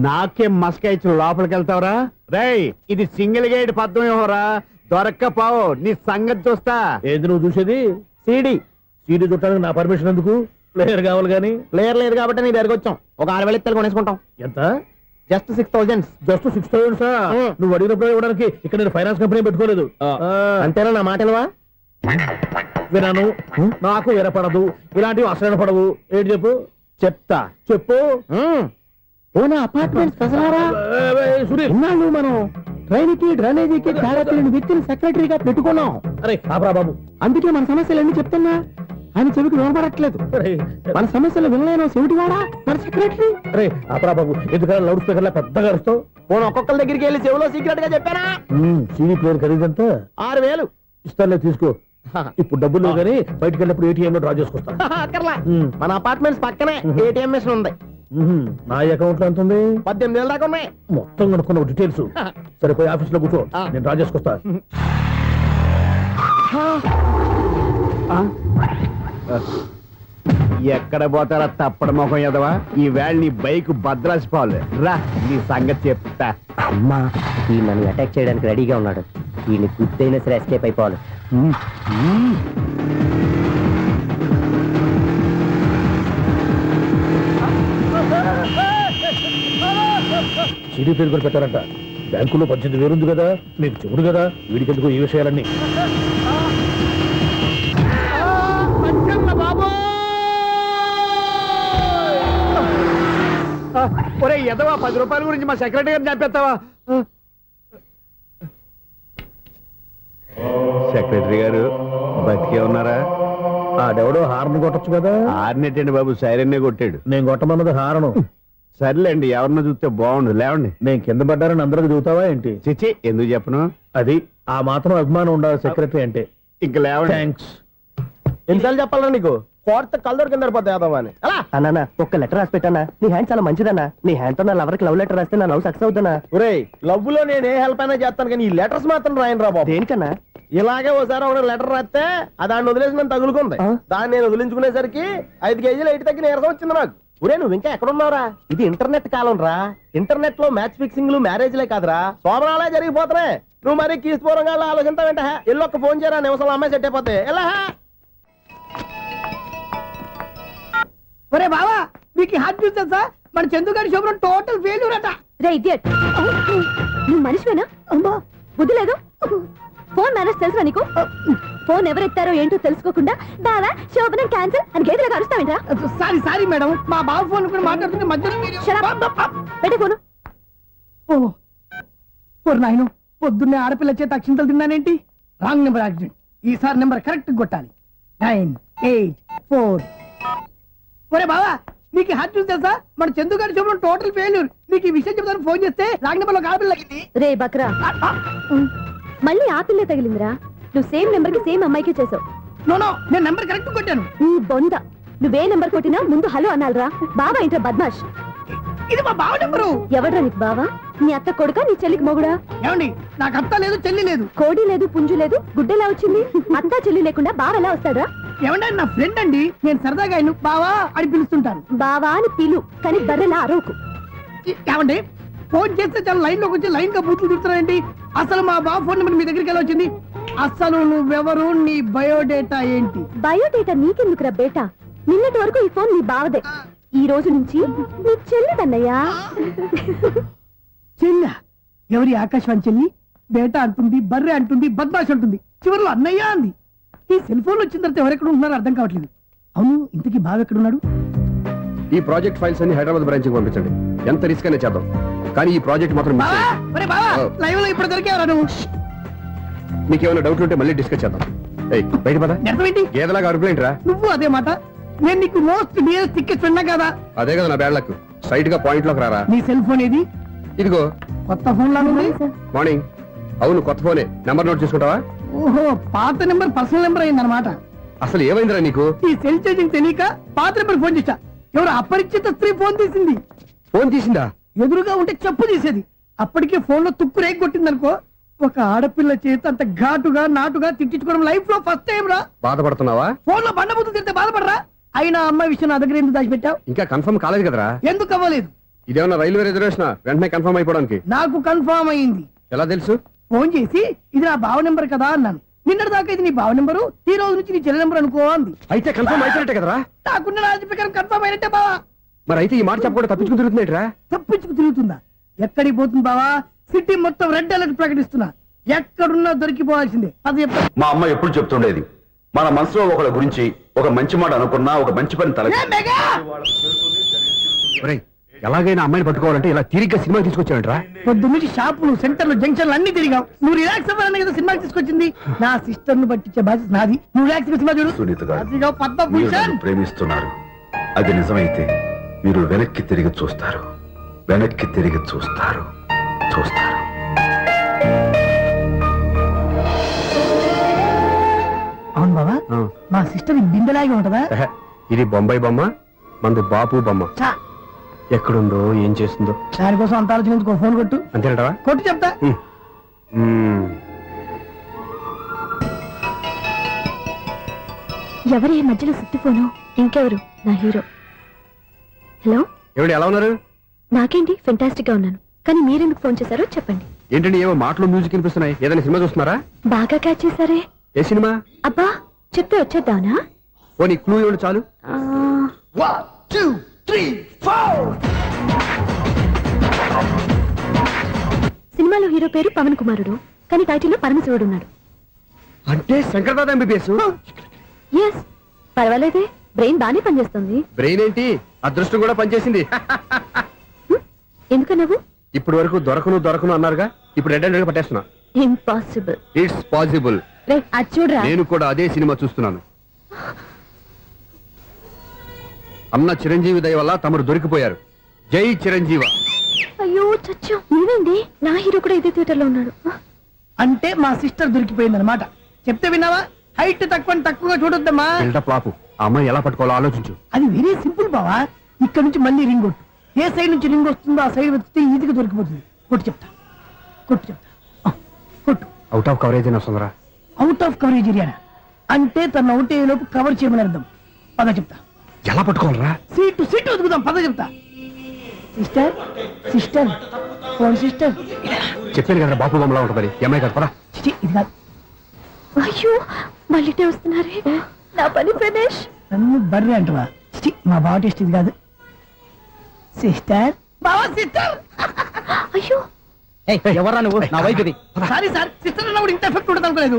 నాకే మస్క ఇచ్చిన లోపలికి వెళ్తావరా? రేయ్, ఇది సింగిల్ గేట్ పద్మం ఇవ్వరా? దొరక్కపోవు, నీ సంగతి చూస్తా. ఏది నువ్వు చూసేది? సీడీ చుట్టానికి నా పర్మిషన్ ఎందుకు? ప్లేయర్ కావాలి గానీ. ప్లేయర్ లేదు కాబట్టి నీ దగ్గరకు వచ్చాం. ఒక 6,000 ఇత్తలు కొనేసుకుంటాం. ఎంత? జస్ట్ 6,000. జస్ట్ 6,000? నువ్వు అడిగినప్పుడు ఇవ్వడానికి ఇక్కడ నేను ఫైనాన్స్ కంపెనీ పెట్టుకోలేదు. అంతేనా? నా మాటలువా? వినను, నాకు వినపడదు. ఇలాంటివి అసలు వినపడవు. ఏంటి చెప్పు? చెప్తా. చెప్పు. అపార్ట్మెంట్ సునీల్, మనం ట్రైన్ కి డ్రైనేజీకి తేడా తెలియని వ్యక్తిని సెక్రటరీగా పెట్టుకున్నాం. అరే ఆపరా బాబు, అందుకే మన సమస్యలన్నీ చెప్తున్నా. ఆయన చెవికి వినపడట్లేదు. మన సమస్యలు వినలేను చెవిటివాడా మన సెక్రటరీ. అరే ఆపరా బాబు, ఎందుకన్నా లౌడ్ స్పీకర్ లా పెద్దగా అరుస్తావు? పోను ఒక్కొక్కరి దగ్గరికి వెళ్ళి చెవిలో సీక్రెట్ గా చెప్పానా? CD player ఖరీదంతా 6,000. ఇస్తానులే, తీసుకో. ఇప్పుడు డబ్బులు కానీ బయటకు వెళ్ళినప్పుడు ఏటీఎం లో డ్రా చేసుకొస్తా. అక్కర్లా, మన అపార్ట్మెంట్స్ పక్కనే ఏటీఎం మిషన్ ఉంది. నా అకౌంట్ లో ఎంత ఉంది? 18,000 దాకా ఉన్నాయి. మొత్తం కనుక్కున్న డీటెయిల్స్. సరిపోయి ఆఫీస్ లో కూర్చో, నేను డ్రా చేసుకొస్తా. ఎక్కడ పోతారా తప్పడ మొహం ఎదవా? ఈ వేళ నీ బైక్ భద్రాసిపోవాలి. రా, నీ సంగతి చెప్తా. అమ్మా, ఈ నన్ను అటాక్ చేయడానికి రెడీగా ఉన్నాడు. ఈయన గుద్దైనా సరే ఎస్కేప్ అయిపోవాలి. సీడీ ప్లేయర్ కూడా పెట్టారంట. బ్యాంకులో 18,000 ఉంది కదా, మీకు చెవుడు కదా, వీడికెందుకు ఈ విషయాలన్నీ? ఒరే ఎదవా 10 రూపాయల గురించి మా సెక్రటరీ గారిని చంపేస్తావా? సెక్రటరీ గారు బతికే ఉన్నారా? ఆడెవడో హార్న్ కొట్టచ్చు కదా. ఆరినెట్టండి బాబు, సైరన్నే కొట్టాడు. నేను కొట్టమన్నది హారను. సర్లేండి, ఎవరన్నా చూస్తే బాగుండు. లేవండి. నేను కింద పడ్డారని అందరికి చూతావా ఏంటి? చిచ్చి, ఎందుకు చెప్పను? అది ఆ మాత్రం అభిమానం ఉండాలి సెక్రటరీ అంటే. ఇంక లేవండి. థ్యాంక్స్. ఎన్నిసార్లు చెప్పాలన్నా నీకు? కోర్త కలదొరి కింద పడతాయి అన్నా. ఒక్క లెటర్ రాసి పెట్టానా? నీ హ్యాండ్ చాలా మంచిదన్నా. నీ హ్యాండ్ తో నా లవర్కి లవ్ లెటర్ రాస్తే నా లవ్ సక్సెస్ అవుతానా? ఒరే, లవ్ లో నేను ఏ హెల్ప్ అయినా చేస్తాను, కానీ ఈ లెటర్స్ మాత్రం రాయను రా బాబు. దేనికన్నా? ఇలాగే ఓసారి ఒక లెటర్ రాస్తే దాన్ని వదిలేసి నన్ను తగులుకుంది. దాన్ని నేను వదిలించుకునేసరికి 5 కేజీలు 8 తగ్గి నీరసం వచ్చింది నాకు. ఒరే, నువ్వు ఇంకా ఎక్కడున్నావురా? ఇది ఇంటర్నెట్ కాలం రా. ఇంటర్నెట్ లో మ్యాచ్ ఫిక్సింగ్లు మ్యారేజ్లే కాదురా, శోభనాలే జరిగిపోతున్నాయి. నువ్వు మరి కీస్పూరంగా ఆలోచించావంట. ఎల్లు ఒక్క ఫోన్ చేయరా, నిమిషంలో అమ్మాయి సెట్ అయిపోతే. ఎలా? ఒరే బావా, మీకు హార్ట్ న్యూస్ తెలుసా? మన చందుగారి శుభ్రం టోటల్ ఫెయిల్యూర్ అట. రే ఇడియట్, నువ్వు మనిషివేనా? అమ్మా, బుద్ధి లేదు. ఫోన్ మేనేజ్ తెలుసా నీకు? ఫోన్ ఎవరెత్తారో ఏంటో తెలుసుకోకుండా బావా శోభనం క్యాన్సిల్ అని గేదెలకు అరుస్తావేంట్రా? సారీ మేడం, మా బావ ఫోన్ కూడా మాట్లాడుతుంటే మధ్యలో మీరు- పెట్టే ఫోను. ఓ నాయను, పొద్దున్నే ఆడపిల్ల చేత అక్షింతలు తిన్నానేంటి? Wrong number accident. ఈసారి నెంబర్ కరెక్ట్ కొట్టాలి. 984. ఒరే బావా, నీకు హార్ట్ న్యూస్ తెలుసా? మన చందుగారి శుభ్రం టోటల్ ఫెయిల్యూర్. నీకు ఈ విషయం చెప్తాను ఫోన్ చేస్తే రాంగ్ నెంబర్ లో ఆడపిల్ల తగ్గింది. రే బక్రా, మళ్ళీ ఆ పిల్లే తగిలిందిరా. నువ్వు సేమ్ నెంబర్ కి సేమ్ అమ్మాయికి చేసావు. నో, నేను నెంబర్ కరెక్ట్ కొట్టాను. ఈ బొంద, నువ్వే నెంబర్ కొట్టినా ముందు హలో అనాలిరా. బావా ఇంట్లో బద్మాష్. ఇది మా బావ నెంబరు. ఎవడ్రా నీకు బావా? నీ అత్త కొడుక, నీ చెల్లికి మొగుడా? ఏమండి, నాకు అత్త లేదు, చెల్లి లేదు. కోడి లేదు, పుంజు లేదు, గుడ్డెలా వచ్చింది? అత్త చెల్లి లేకుండా బావ ఎలా వస్తాడా? ఏమండి, నా ఫ్రెండ్ అండి. నేను సరదాగా ఆయన బావా అని పిలుస్తుంటాను. బావా అని పిలు, కానీ బర్రెలా అరవకు. ఏమండి, ఫోన్ చేస్తే చాలా లైన్ లోకి వచ్చి లైన్ గా బూతులు తిడుతున్నాయండి. అసలు మా బావ ఫోన్ నెంబర్ మీ దగ్గరికి ఎలా వచ్చింది? అసలు నువ్వెవరు, నీ బయోడేటా ఏంటి? బయోడేటా నీకెందుకురా బేటా? నిన్నటి వరకు ఈ ఫోన్ నీ బావదే. ఈ రోజు నుంచి నీ చెల్లిదన్నయ్యా. చెల్ల ఎవరి? ఆకాశవాణి చెల్లి. బేటా అంటుంది, బర్రె అంటుంది, బద్మాష్ అంటుంది, చివరిలో అన్నయ్య అంది. ఈ సెల్ ఫోన్ వచ్చిన తర్వాత ఎవరెక్కడ ఉంటున్నారో అర్థం కావట్లేదు. అవును, ఇంతకీ బావ ఎక్కడున్నాడు? ఈ ప్రాజెక్ట్ ఫైల్స్ అన్ని హైదరాబాద్ బ్రాంచ్ కి పంపించండి. ఎంత రిస్క్ అయినా చేద్దాం, కానీ ఈ ప్రాజెక్ట్ మాత్రం మిస్ బావా, అయ్యింది. ఒరే బావా, లైవ్ లో ఇప్పుడు దొరికేవరా నువ్వు? మీకు ఏమైనా డౌట్ ఉంటే మళ్ళీ డిస్కస్ చేద్దాం. ఏయ్, బయట పద. నిజమేంటి? గేదలాగా అరుపులేంటి రా? నువ్వు అదే మాట. నేను నీకు మోస్ట్ డియరెస్ట్ టికెట్స్ ఉన్నా కదా. అదే కదా నా బ్యాడ్ లక్. స్ట్రైట్ గా పాయింట్ లోకి రారా. నీ సెల్ ఫోన్ ఏది? ఇదిగో. కొత్త ఫోన్ లాగా ఉంది. మార్నింగ్. అవును, కొత్త ఫోనే. నెంబర్ నోట్ చేసుకుంటావా? ఓహో, పాత నెంబర్ పర్సనల్ నెంబర్ అయిందన్నమాట. అసలు ఏమైందిరా నీకు? ఈ సెల్ ఛార్జింగ్ తెలియక పాత నెంబర్ ఫోన్ చేశా. ఎవరు అపరిచిత స్త్రీ ఫోన్ తీసింది. ఫోన్ తీసిందా? ఎదురుగా ఉంటే చెప్పు తీసేది. అప్పటికే ఫోన్ లో తుక్కు రేగి కొట్టిందనుకో. ఒక ఆడపిల్ల చేత అంత ఘాటుగా నాటుగా తిట్టించుకోవడం లైఫ్ లో ఫస్ట్ టైం రా. బాధపడుతున్నావా? ఫోన్ లో బండబుద్ధి తింటే బాధపడరా? అయినా అమ్మాయి విషయం నా దగ్గర ఎందుకు దాచిపెట్టావు? ఇంకా కన్ఫర్మ్ కాలేదు కదరా? ఎందుకు అవ్వలేదు? ఇదేమన్నా రైల్వే రిజర్వేషన్? వెంటనే కన్ఫర్మ్ అయిపోవడానికి. నాకు కన్ఫర్మ్ అయింది. ఎలా తెలుసు? ఫోన్ చేసి ఇది నా బావ నెంబర్ కదా అన్నాను. నిన్నటి దాకా ఇది నీ బావ నెంబరు, ఈ రోజు నుంచి నీ చెల్లి నెంబర్ అనుకో అంది. అయితే కన్ఫర్మ్ అయిపోయినట్టే కదరా? నాకున్న రాజు ప్రకారం కన్ఫర్మ్ అయినట్టే బావా. మరి అయితే ఈ మాట చెప్పకుండా తప్పించుకుని తిరుగుతున్నట్రా? తప్పించుకు తిరుగుతుందా? ఎక్కడికి పోతుంది బావా? సిటీ మొత్తం రెడ్ అలర్ట్ ప్రకటిస్తున్నా. ఎక్కడున్నా దొరికిపోవాల్సిందే. అది చెప్తా. మా అమ్మ ఎప్పుడు చెప్తుండేది, మన మనసులో ఒకళ్ళ గురించి ఒక మంచి మాట అనుకున్నా ఒక మంచి పని తల. ఒరేయ్, ఎలాగైనా అమ్మాయిని పట్టుకోవాలంటే ఇలా తిరిగ్గా సినిమా తీసుకొచ్చాడంట్రా? పొద్దు నుంచి షాపులు, సెంటర్లు, జంక్షన్లు అన్ని తిరిగాం. నువ్వు రిలాక్స్ అవ్వాలని కదా సినిమాకి తీసుకొచ్చింది. నా సిస్టర్ ను పట్టించే బాధ్యత నాది. నువ్వు రిలాక్స్ సినిమా చూడు. సునీత గారు, అదిగో మీరు పద్మభూషణ్. నన్ను ప్రేమిస్తున్నారు. అది నిజమైతే మీరు వెనక్కి తిరిగి చూస్తారు, వెనక్కి తిరిగి చూస్తారు, చూస్తారు. అవును బావా, మా సిస్టర్ బిందెలాగే ఉంటదా? ఎహె, ఇది బొంబాయి బొమ్మ, మంది బాపు బొమ్మ. చా, ఎక్కడుందో ఏం చేస్తుందో. దానికోసం అంత ఆలోచించుకో. ఫోన్ కొట్టు. అంతేనటవా? కొట్టు చెప్తా. ఎవరి ఈ మధ్యలో సుత్తి ఫోను? ఇంకెవరు? నా హీరో. హలో, ఏమిటి ఎలా ఉన్నారు? నాకేంటి ఫెంటాస్టిక్ గా ఉన్నాను, కానీ మీరెందుకు ఫోన్ చేశారో చెప్పండి. ఏంటండి ఏమో మాటలు మ్యూజిక్ వినిపిస్తున్నాయి? ఏదైనా సినిమా చూస్తున్నారా? బాగా క్యాచ్ చేశారే. ఏ సినిమా? అబ్బా, చెప్తే వచ్చేద్దానా? ఓ నీ క్లూ ఇవ్వండి చాలు. సినిమాలో హీరో పేరు పవన్ కుమారుడు, కానీ టైటిల్లో పరమశివుడు ఉన్నాడు. అంటే శంకర్దాద ఎంబీబీఎస్. ఎస్, పర్వాలేదే, బ్రెయిన్ బానే పనిచేస్తుంది. బ్రెయిన్ ఏంటి, అదృష్టం కూడా పనిచేసింది. ఎందుకన్నావు? ఇప్పటి వరకు దొరకను అన్నారుగా, ఇప్పుడు రెడ్ హ్యాండెడ్ గా పట్టేస్తున్నా. ఇంపాసిబుల్. It's possible. అది చూడరా. నేను కూడా అదే సినిమా చూస్తున్నాను. అన్న చిరంజీవి దయ వల్ల తమరు దొరికిపోయారు. జై చిరంజీవ. అయ్యో చచ్చా, ఏమైంది? నా హీరో కూడా ఇదే థియేటర్ లో ఉన్నాడు. అంటే మా సిస్టర్ దొరికిపోయింది అనమాట. చెప్తే విన్నావా? హైట్ తక్కువగా చూడొద్దమ్మా. బిల్డప్ లాపు. ఆ అమ్మాయి ఎలా పట్టుకోవాలో ఆలోచించు. అది వెరీ సింపుల్ బావా. ఇక్కడ నుంచి మళ్ళీ రింగ్ కొట్టు. ఏ సైడ్ నుంచి రింగ్ వస్తుందో ఆ సైడ్ వస్తే ఈజీగా దొరికిపోతుంది. కొట్టు చెప్తా. కొట్టు. అవుట్ ఆఫ్ కవరేజ్ అని వస్తుందిరా. అవుట్ ఆఫ్ కవరేజ్ ఏరియా అంటే తన అవుట్ అయ్యే లోపు కవర్ చేయమని అర్థం. పద చెప్తా. ఎలా పట్టుకోవాలరా? సీటు వెతుకుదాం. పద చెప్తా. Sister phone sister. చెప్పాను కదా బాపు బొమ్మలా ఉంటుంది. అమ్మాయి కదా పరా. ఇది కాదు. అయ్యో మళ్ళీ వస్తున్నారే. నా పని ప్రదేశ్. నన్ను బర్రె అంటవా? మా బావ టేస్ట్ ఇది కాదు. సిస్టర్ బావా సిస్టర్. అయ్యో ఎవరా నువ్వు? నా వైపు ఇది. సారీ సార్, సిస్టర్ అన్నప్పుడు ఇంత ఎఫెక్ట్ ఉంటుంది అనుకోలేదు.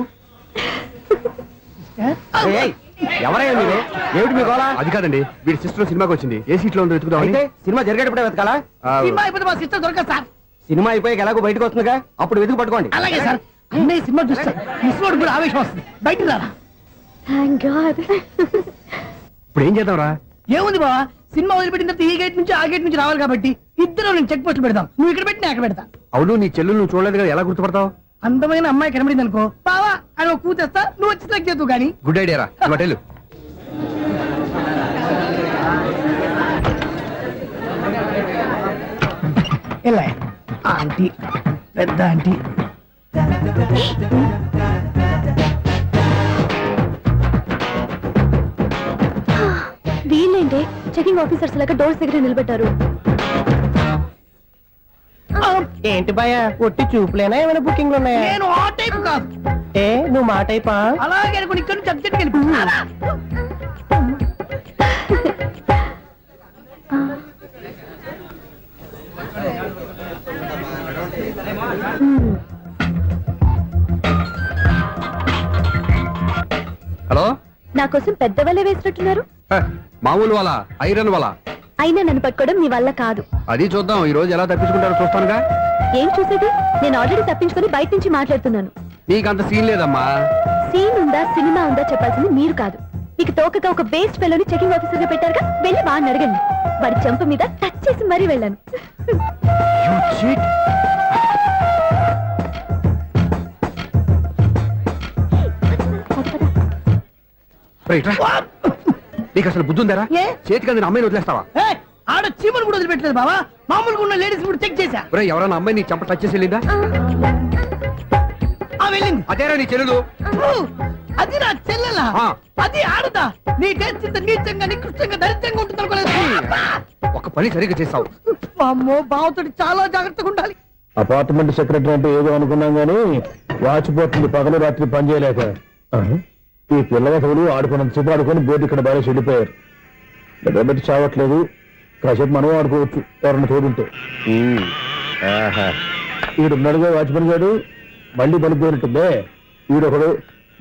ఎవరయ్యా మీరు? ఏమిటి మీ గోళ? అది కాదండి, వీడి సిస్టర్ సినిమాకి వచ్చింది. ఏ సీట్ లో ఉందో వెతుకుదామని. అయితే సినిమా జరిగేటప్పుడే వెతకాలా? సినిమా అయిపోతే మా సిస్టర్ దొరకదు సార్. సినిమా అయిపోయాక ఎలాగో బయటకు వస్తుందిగా, అప్పుడు వెతుకు పట్టుకోండి. అలాగే సార్. అన్నయ్య సినిమా చూస్తారు. మిస్వాడు కూడా ఆవేశం వస్తుంది. బయట రారా. Thank God. ఇప్పుడు ఏం చేద్దాంరా? ఏముంది బావా, సినిమా వదిలిపెట్టిన తర్వాత ఈ గేట్ నుంచి ఆ గేట్ నుంచి రావాలి కాబట్టి ఇద్దరు నేను చెక్ పోస్ట్ పెడతాం. నువ్వు ఇక్కడ పెట్టి నేను అక్కడ పెడతా. అవును, నీ చెల్లెలు నువ్వు చూడలేదు కదా, ఎలా గుర్తుపడతావు? అందమైన అమ్మాయి కనబడింది అనుకో బావా అని ఒక కూతేస్తా. నువ్వు వచ్చి సెలెక్ట్ చేద్దు కానీ. గుడ్ ఐడియా రా. హోటల్ ఎలా ఆంటీ, పెద్ద ఆంటీ. వీళ్ళేంటి చెకింగ్ ఆఫీసర్స్ లాగా డోర్స్ దగ్గర నిలబెట్టారు. ఏంటి భయ, ఒట్టి చూపులేనా ఏమైనా బుకింగ్లు ఉన్నాయా? నేను ఆ టైప్ కాదు. ఏ నువ్వు మా టైపా? అలాగే అనుకుని ఇక్కడ నుంచి అర్జెంట్కి వెళ్ళిపోతున్నా. హలో. నా కోసం పెద్ద వలే వేసినట్టున్నారు. మామూలు వాళ్ళ ఐరన్ వాళ్ళ. అయినా నన్ను పట్టుకోవడం మీ వల్ల కాదు. అది చూద్దాం, ఈ రోజు ఎలా తప్పించుకుంటారో చూస్తానుగా. ఏం చూసేది? నేను ఆల్రెడీ తప్పించుకొని బయట నుంచి మాట్లాడుతున్నాను. నీకంత సీన్ లేదమ్మా. సీన్ ఉందా సినిమా ఉందా చెప్పాల్సింది మీరు కాదు. మీకు తోకగా ఒక బేస్ట్ ఫెలోని చెకింగ్ ఆఫీసర్ గా పెట్టారుగా, వెళ్ళి వాడిని అడగండి. వాడి చెంప మీద టచ్ చేసి మరీ వెళ్ళాను. నీకు అసలు బుద్ధి ఉందారా? ఏ? చేతికి అందిన అమ్మాయిని వదిలేస్తావా? ఆడ చీమలు కూడా వదిలిపెట్టలేదు బావా. మామూలుగా ఉన్న లేడీస్ కూడా చెక్ చేశా. ఎవరైనా అమ్మాయి నీ చెంప టచ్ చేసి వెళ్ళిందా? వెళ్ళింది. అదేరా నీ చెల్లెలు. అది నా చెల్లెలా? ఆ. అది ఆడదా? నీ టేస్ట్ ఇంత నీచంగా నికృష్టంగా దరిద్రంగా ఉంటుంది అనుకోలేదు. ఒక పని సరిగ్గా చేస్తావు. అమ్మో, బావతోటి చాలా జాగ్రత్తగా ఉండాలి. అపార్ట్మెంట్ సెక్రటరీ అంటే ఏదో అనుకున్నాం గానీ వాచిపోతుంది పగలు రాత్రి పని చేయలేక. ఈ పిల్లగతులు ఆడుకున్నంత సేపు ఆడుకొని బోర్డు ఇక్కడ బాగా చెడిపోయారు. నిద్రబెట్టి చావట్లేదు. కాసేపు మనం ఆడుకోవచ్చు ఎవరన్నా తోడుంటే. ఈడున్నాడుగా వాచ్మెన్ గారు, మళ్ళీ బలి పోయినట్టుందే. ఈడొకడు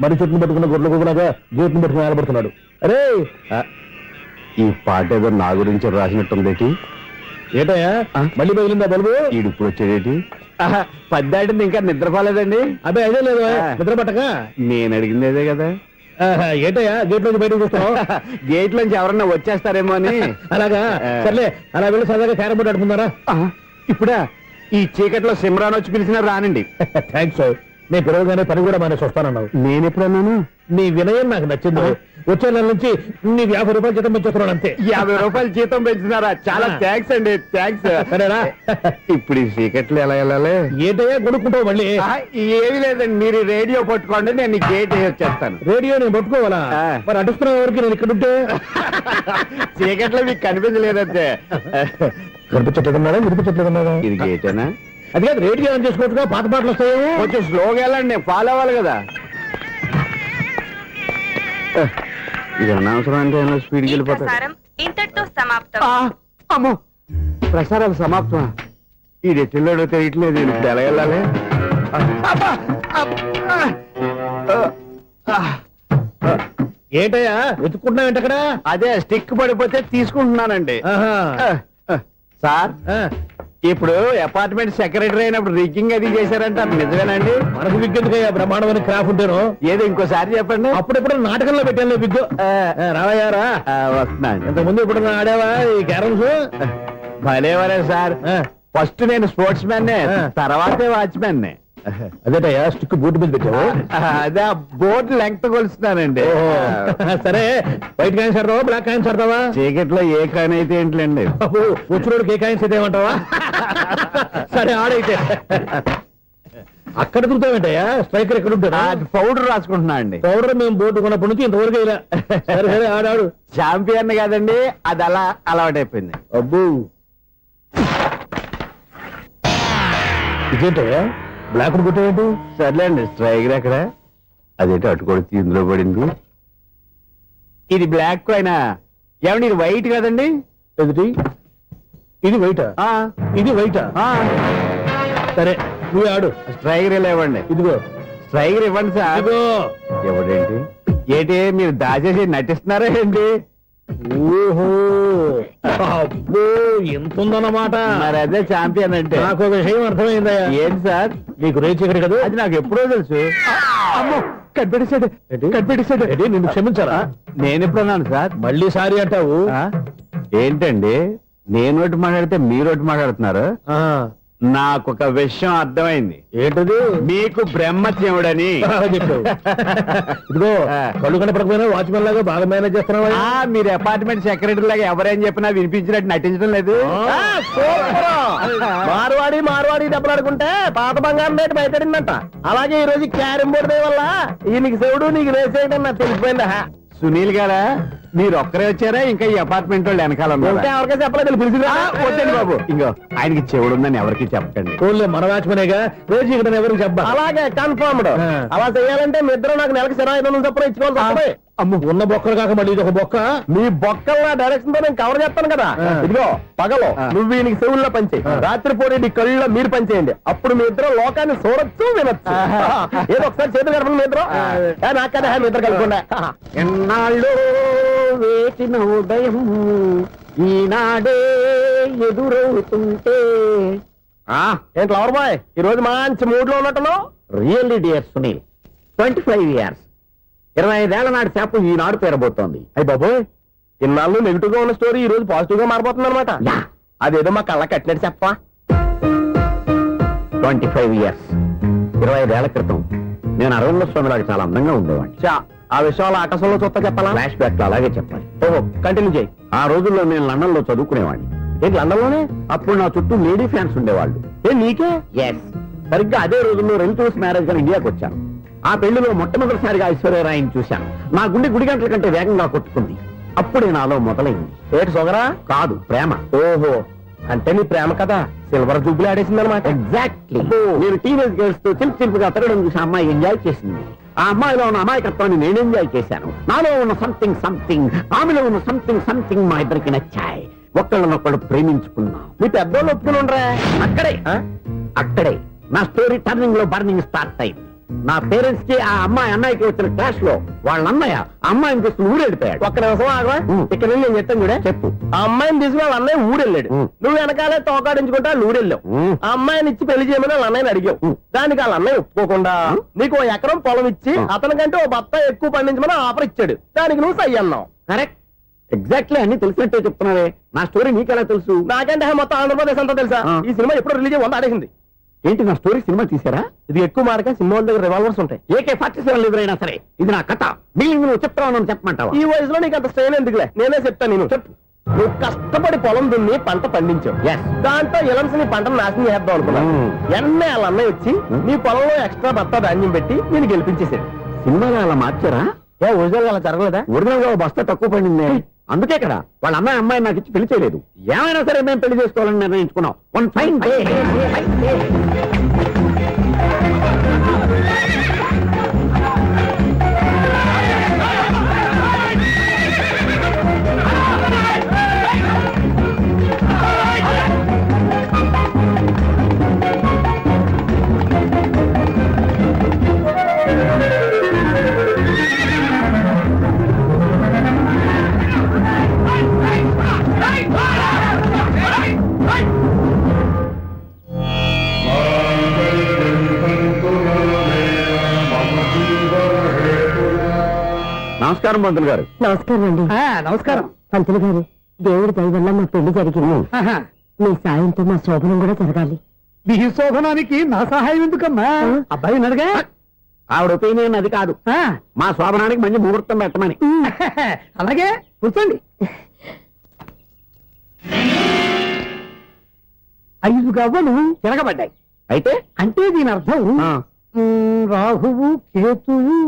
మరి చెట్టును పట్టుకున్న గొడ్ల కుక్కలాగా గేట్ను పట్టుకుని నిలబడుతున్నాడు. అరే, ఈ పాట ఏదో నా గురించి రాసినట్టుంది. ఏటయ్యా మళ్ళీ బదిలిందా బల్బు? ఈడు ఇప్పుడు వచ్చేదేటి? పద్దాటింది ఇంకా నిద్రపోలేదండి. అదే అదే లేదు నిద్ర పట్టక. నేను అడిగింది అదే కదా. ఏటయ్యా గేట్ నుంచి బయటకు చూస్తున్నావు? గేట్ లోంచి ఎవరన్నా వచ్చేస్తారేమో అని. అలాగా, సర్లే అలా వెళ్ళి సరదాగా క్యారం బోర్డు ఆడుకుందారా? ఇప్పుడా? ఈ చీకట్లో సిమ్రాన్ వచ్చి పిలిచినా రానండి. థ్యాంక్స్. నేను పిలవగానే పని కూడా మానేసి వస్తానన్నావు. నేను ఎప్పుడన్నాను? నీ వినయం నాకు నచ్చింది. వచ్చే నెల నుంచి నీ 50 రూపాయలు జీతం పెంచుతున్నాను అంతే. 50 రూపాయలు జీతం పెంచుతున్నారా? చాలా థ్యాంక్స్ అండి. థ్యాంక్స్. సరేనా? ఇప్పుడు ఈ చీకట్లు ఎలా వెళ్ళాలి? ఏంటయ్యా కొనుక్కుంటావు మళ్ళీ? ఏమి లేదండి, మీరు రేడియో పట్టుకోండి, నేను గేట్ వచ్చేస్తాను. రేడియో నేను పట్టుకోవాలా? మరి అడుస్తున్న వరకు నేను ఇక్కడ ఉంటే చీకట్లో మీకు కనిపించలేదంటే. కనిపించట్లేదన్నారా వినిపించట్లేదన్నారా? ఇది గేటేనా? అది కాదు, రేడియో ఆన్ చేసుకోవచ్చుగా, పాత పాటలు వస్తాయి. కొంచెం స్లోగా వెళ్ళండి, నేను ఫాలో అవ్వాలి కదా. ఇది అనవసరం అంటే స్పీడ్కి వెళ్ళిపోతాడు. ఇంతటితో సమాప్తం. అమ్మో, ప్రసారాలు సమాప్తం. ఇది ఎట్టిల్లాడో తెలియట్లేదు. నేను ఇప్పుడు ఎలా వెళ్ళాలి? ఏంటయ్యా వెతుక్కుంటున్నావు ఏంటి అక్కడ? అదే స్టిక్ పడిపోతే తీసుకుంటున్నానండి. సార్, ఇప్పుడు అపార్ట్మెంట్ సెక్రటరీ అయినప్పుడు రిగ్గింగ్ అది చేశారంట అది నిజమేనండి? మనకు విగ్గెందుకయ్యా బ్రహ్మాండమైన క్రాఫ్ ఉంటాను. ఏదో ఇంకోసారి చెప్పండి. అప్పుడెప్పుడు నాటకంలో పెట్టాను విగ్గు. రావయ్యారా వస్తున్నాను. ఇంతకుముందు ఇప్పుడు ఆడావా ఈ క్యారమ్స్? భలేవరే సార్. ఫస్ట్ నేను స్పోర్ట్స్ మ్యాన్ తర్వాతే వాచ్మెన్. అదేటయ్యా స్టిక్ బూట్ మీద పెట్టావు. అదే బోర్డు లెంగ్త్ కొలుస్తున్నానండి. సరే వైట్ కాయిన్స్ ఆడతావా బ్లాక్ కాయిన్స్ ఆడతావా? చీకట్ లో ఏ కాయిన్ అయితే ఏంటండి? వచ్చినోడికి ఏ కాయిన్స్ అయితే ఏమంటావా? సరే ఆడైతే. అక్కడ దుకుతావేంటయ్యా? స్ట్రైకర్ ఎక్కడ ఉంటాడా? పౌడర్ రాసుకుంటున్నా అండి. పౌడర్ మేము బోర్డు కొన్నప్పటి నుంచి ఇంతవరకు ఇలా. సరే సరే ఆడాడు. చాంపియన్ కాదండి, అది అలా అలవాటైపోయింది. అబ్బు ఇదేంటయ్యా బ్లాక్ కొట్టేంటి? సర్లేండి. స్ట్రైకర్ ఎక్కడ? అదేంటి అటు కొడితే ఇందులో పడింది. ఇది బ్లాక్ కాయిన్. ఏమండి ఇది వైట్ కదండి? ఎదుటి ఇది వైటా? ఇది వైటా? సరే నువ్వు ఆడు. స్ట్రైకర్ ఇలా ఇవ్వండి. ఇదిగో స్ట్రైకర్ ఇవ్వండి సార్. ఇదిగో. ఎవడేంటి ఏంటి మీరు దాచేసి నటిస్తున్నారా ఏంటి? ఓహో అబ్బో ఎంత ఉందన్నమాట. మరి అదే చాంపియన్ అంటే. నాకు ఒక విషయం అర్థమైందయ్యా. ఏంటి సార్? నీకు రేచి ఇక్కడ కదా? అది నాకు ఎప్పుడో తెలుసు. అమ్మో కనిపెట్టేశాడు. కనిపెట్టేశాడు. నిన్ను క్షమించారా? నేను ఎప్పుడన్నాను సార్? మళ్ళీ సారీ అంటావు? ఏంటండి నేను ఒకటి మాట్లాడితే మీరు ఒకటి మాట్లాడుతున్నారు. నాకు ఒక విషయం అర్థమైంది. ఏంటది? మీకు బ్రహ్మత్యముడని చెప్పావు. ఇదిగో కళ్ళు కనపడకపోయినా వాచ్మెన్ లాగా బాగా మేనేజ్ చేస్తున్నావా? మీరు అపార్ట్మెంట్ సెక్రటరీ లాగా ఎవరేం చెప్పినా వినిపించినట్టు నటించడం లేదు. మార్వాడి దెబ్బలాడుకుంటే పాత బంగారం రేటు బయటడిందంట. అలాగే ఈ రోజు క్యారం బోర్డు దే వల్ల నీకు శివుడు నీకు రేసేయడం నాకు తెలిసిపోయిందా? సునీల్ గారా మీరు ఒక్కరే వచ్చారా? ఇంకా ఈ అపార్ట్మెంట్ వాళ్ళు వెనకాల ఎవరికైనా చెప్పలేదు పిలిచిరా? వద్దండి బాబు. ఇంకో ఆయనకి చెవుడుందని ఎవరికి చెప్పకండి. ఓన్లీ మన వాచ్మనేగా రోజు ఇక్కడ ఎవరికి చెప్పా. అలాగే కన్ఫర్మ్డ్. అలా చేయాలంటే మీ ఇద్దరు నాకు నెలకు 500 చొప్పున ఇచ్చుకోవాలి. అమ్మ ఉన్న బొక్కలు కాక మళ్ళీ ఇది ఒక బొక్క. మీ బొక్కల డైరెక్షన్ తో నేను కవర్ చేస్తాను కదా. ఇదిగో పగలో నువ్వు ఈయనకి చెవుల్లో పనిచేయి, రాత్రిపూట నీ కళ్ళలో మీరు పనిచేయండి. అప్పుడు మీ ఇద్దరు లోకాన్ని చూడొచ్చు వినొచ్చు. ఏదో ఒకసారి చేతులు గడపండి మీ ఇద్దరు. నాకు కదా మీ ఇద్దరు కలుపుకుండా. ఎన్నాళ్ళు వేసిన ఉదయం ఈనాడే ఎదురవుతుంటే. ఏంటి లవర్ బాయ్ ఈ రోజు మంచి మూడ్ లో ఉన్నట్టున్నావు? రియల్లీ డియర్ సునీల్, 25 years 25 ఏళ్ల నాటి చేప ఈనాడు పేరబోతోంది. అయ్యి బాబోయ్ ఇన్నాళ్ళు నెగిటివ్ గా ఉన్న స్టోరీ ఈ రోజు పాజిటివ్ గా మారిపోతుంది అనమాట. అదేదో మా కళ్ళ కట్టినట్టు చెప్పా. 25 years 25 ఏళ్ల క్రితం నేను అరవింద స్వామిలాగా చాలా అందంగా ఉండేవాడిని. చా ఆ విషయాలు ఆకాశంలో చూస్తా చెప్పాలా? ఫ్లాష్ బ్యాక్ లో అలాగే చెప్పాలి. ఓహో కంటిన్యూ చేయి. ఆ రోజుల్లో నేను లండన్ లో చదువుకునేవాడిని. ఏంటి లండన్ లోనే? అప్పుడు నా చుట్టూ లేడీ ఫ్యాన్స్ ఉండేవాళ్ళు. నీకే? ఎస్, సరిగ్గా అదే రోజుల్లో రిలేటివ్స్ మ్యారేజ్ గా ఇండియాకి వచ్చాను. ఆ పెళ్లిలో మొట్టమొదటిసారిగా ఐశ్వర్యరాయని చూశాను. నా గుండె గుడి గంటల కంటే వేగంగా కొట్టుకుంది. అప్పుడే నాలో మొదలైంది. ఏటి సొగరా? కాదు, ప్రేమ. ఓహో అంటే నీ ప్రేమ కదా సిల్వర్ జూబ్లీ ఆడేసింది అనమాట. ఎగ్జాక్ట్లీ. నేను టీనేజ్ గర్ల్స్ తో చిలుపుగా తిరగడం చూసి అమ్మాయి ఎంజాయ్ చేసింది. ఆ అమ్మాయిలో ఉన్న అమాయకత్వాన్ని నేను ఎంజాయ్ చేశాను. నాలో ఉన్న సంథింగ్ ఆమెలో ఉన్న సంథింగ్ మా ఇద్దరికి నచ్చాయి. ఒకళ్ళనొక్కడు ప్రేమించుకున్నాం. మీ పెద్దోళ్ళు ఒప్పుకుని ఉండరా? అక్కడే నా స్టోరీ టర్నింగ్ లో బర్నింగ్ స్టార్ట్ అయింది. నా పేరెంట్స్ కి ఆ అమ్మాయి అన్నయ్యకి వచ్చిన క్లాష్ లో వాళ్ళ అన్నయ్య అమ్మాయిని తీసుకుని ఊరెళ్ళిపోయాడు. ఒక్క నిమిషం ఆగవా? ఇక్కడ నేను చెప్తాను కూడా చెప్పు. ఆ అమ్మాయిని తీసుకుని వాళ్ళ అన్నయ్య ఊరెళ్ళాడు. నువ్వు వెనకాలే తోకాడించుకుంటా ఊరెళ్ళావు. ఆ అమ్మాయిని ఇచ్చి పెళ్లి చేయమని వాళ్ళ అన్నయ్యని అడిగావు. దానికి వాళ్ళ అన్నయ్య ఒప్పుకోకుండా నీకు 1 ఎకరం పొలం ఇచ్చి అతనికంటే 1 బత్త ఎక్కువ పండించమని ఆఫర్ ఇచ్చాడు. దానికి నువ్వు సై అన్నావు. కరెక్ట్, ఎగ్జాక్ట్లీ అన్ని తెలిసినట్టే చెప్తున్నావే. నా స్టోరీ నీకెలా తెలుసు? నాకంటే మొత్తం ఆంధ్రప్రదేశ్ అంతా తెలుసా? ఈ సినిమా ఎప్పుడు రిలీజ్ 100 ఆడేసింది. ఏంటి నా స్టోరీ సినిమా తీసారా? ఇది ఎక్కువ మార్గా సినిమా వాళ్ళ దగ్గర రివాల్వర్స్ ఉంటాయి. AK-47 ఎదురైనా సరే ఇది నా కథ. మీరు నువ్వు చెప్తావు చెప్పమంటావా? ఈ వయసులో నీకు అంత స్ట్రెయిన్ ఎందుకులే, నేనే చెప్తాను. నేను చెప్పు. నువ్వు కష్టపడి పొలం దున్ని పంట పండించావు. దాంతో ఎలమ్స్ నీ పంటను నాశనం చేద్దాం అనుకున్నాను. ఎన్నే వాళ్ళ అన్నయ్య వచ్చి నీ పొలంలో ఎక్స్ట్రా బత్తా ధాన్యం పెట్టి నేను గెలిపించేసాడు. సినిమాలో అలా మార్చారా? ఒరిజినల్ అలా జరగలేదా? ఒరిజినల్ గా బస్తా తక్కువ పడింది. అందుకే కదా వాళ్ళ అమ్మాయి నాకు ఇచ్చి పెళ్లి చేయలేదు. ఏమైనా సరే మేము పెళ్లి చేసుకోవాలని నిర్ణయించుకున్నాం. వన్ ఫైన్ డే నమస్కారం పంతులు గారు. నమస్కారం అండి. నమస్కారం. పంతులు గారు, దేవుడి దయ వల్ల మా పెళ్లి జరిగింది. మీ సాయంతో మా శోభనం కూడా జరగాలి. మీ శోభనానికి నా సహాయం ఎందుకమ్మా? అబ్బాయి అడగా. ఆవిడ ఒపీనియన్ అది కాదు, మా శోభనానికి మంచి ముహూర్తం పెట్టమని. అలాగే కూర్చోండి. 5 గవ్వలు తిరగబడ్డాయి. అయితే అంటే దీని అర్థం రాహువు కేతువు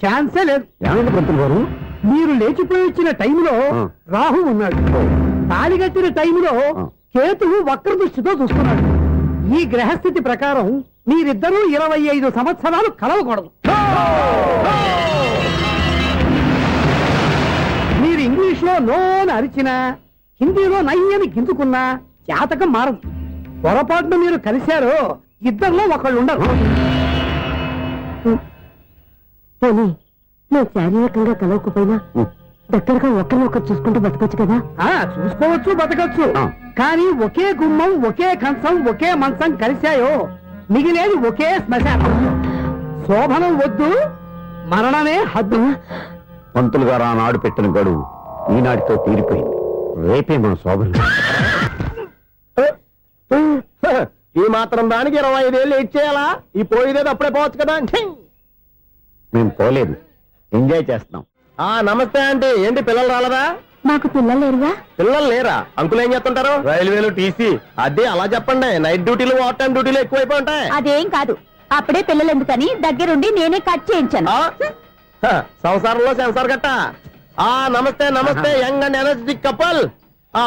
ఛాన్సే లేదు. ఏమైంది పంతులు గారు? మీరు లేచిపోయి వచ్చిన టైంలో రాహు ఉన్నాడు, తాళి కట్టిన టైంలో కేతువు వక్ర దృష్టితో చూస్తున్నాడు. ఈ గ్రహస్థితి ప్రకారం మీరిద్దరూ 25 సంవత్సరాలు కలవకూడదు. మీరు ఇంగ్లీష్ లో నోని అరిచినా, హిందీలో నయ్యని గింజుకున్నా జాతకం మారదు. పొరపాటున మీరు కలిశారో ఇద్దరిలో ఒకళ్ళు ఉండరు. పోనీ మేము శారీరకంగా కలవకపోయినా దగ్గరగా ఒకరినొకరు చూసుకుంటూ బతకొచ్చు కదా. చూసుకోవచ్చు, బతకచ్చు. కానీ ఒకే గుమ్మం, ఒకే కంచం, ఒకే మంచం కలిశాయో మిగిలేది ఒకే శ్మశానం. శోభనం వద్దు, మరణమే హద్దు. పంతులు గారు ఆనాడు పెట్టిన గడువు ఈనాటితో తీరిపోయింది. రేపే మన శోభనం. ఈ మాత్రం దానికి 25 ఏళ్ళు ఇచ్చేయాలా? ఈ పోయేదేది అప్పుడే పోవచ్చు కదా. మేము పోలేదు, ఎంజాయ్ చేస్తున్నాం. నమస్తే ఆంటీ. ఏంటి పిల్లలు రాలదా? మాకు పిల్లలు లేరుగా. పిల్లలు లేరా? అంకులు ఏం చేస్తుంటారు? రైల్వేలు, టీసీ. అదే అలా చెప్పండి. నైట్ డ్యూటీలు, ఓవర్ టైం డ్యూటీలు ఎక్కువైపోయి ఉంటాయి. అదేం కాదు, అప్పుడే పిల్లలు ఎందుకని దగ్గరుండి నేనే కట్ చేయించాను. సంసారంలో సెన్సార్ గట్ట. నమస్తే నమస్తే, young and energetic couple.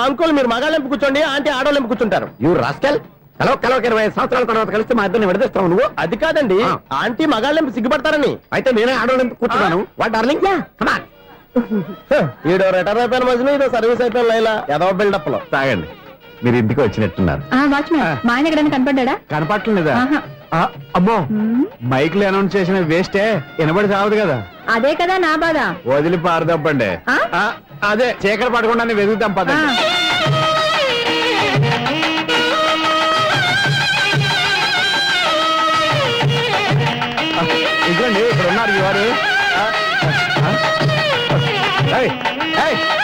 Uncle మీరు మగాళ్ళెంపు కూర్చోండి, ఆంటీ ఆడోళ్ళెంపు కూర్చుంటారు. యూ రాస్కెల్, కలవక 20 సంవత్సరాల తర్వాత కలిస్తే మా ఇద్దరిని విడదీస్తావు నువ్వు. అది కాదండి, ఆంటీ మగాళ్ళెంపు సిగ్గుపడతారని. అయితే నేనే ఆడోళ్ళెంపు కూర్చున్నాను. What darling, come on. ఈడో రిటైర్ అయిపోయిన మధ్యలో ఇదో సర్వీస్ అయిపోయిన లైలా ఏదో బిల్డప్ లో. తాగండి, మీరు ఇంటికి వచ్చినట్టున్నారు. వాచ్మెన్ మా ఆయన ఎక్కడైనా కనపడ్డా? కనపట్లేదా? అమ్మో, మైక్ లో అనౌన్స్ చేసిన వేస్టే, వినబడి సావదు కదా. అదే కదా నా బాధ. వదిలి పారదప్పండి. అదే చీకటి పడకుండా వెతుకుతాం పదండి. ఇదిగోండి, ఇక్కడ ఉన్నారు ఈ వారు.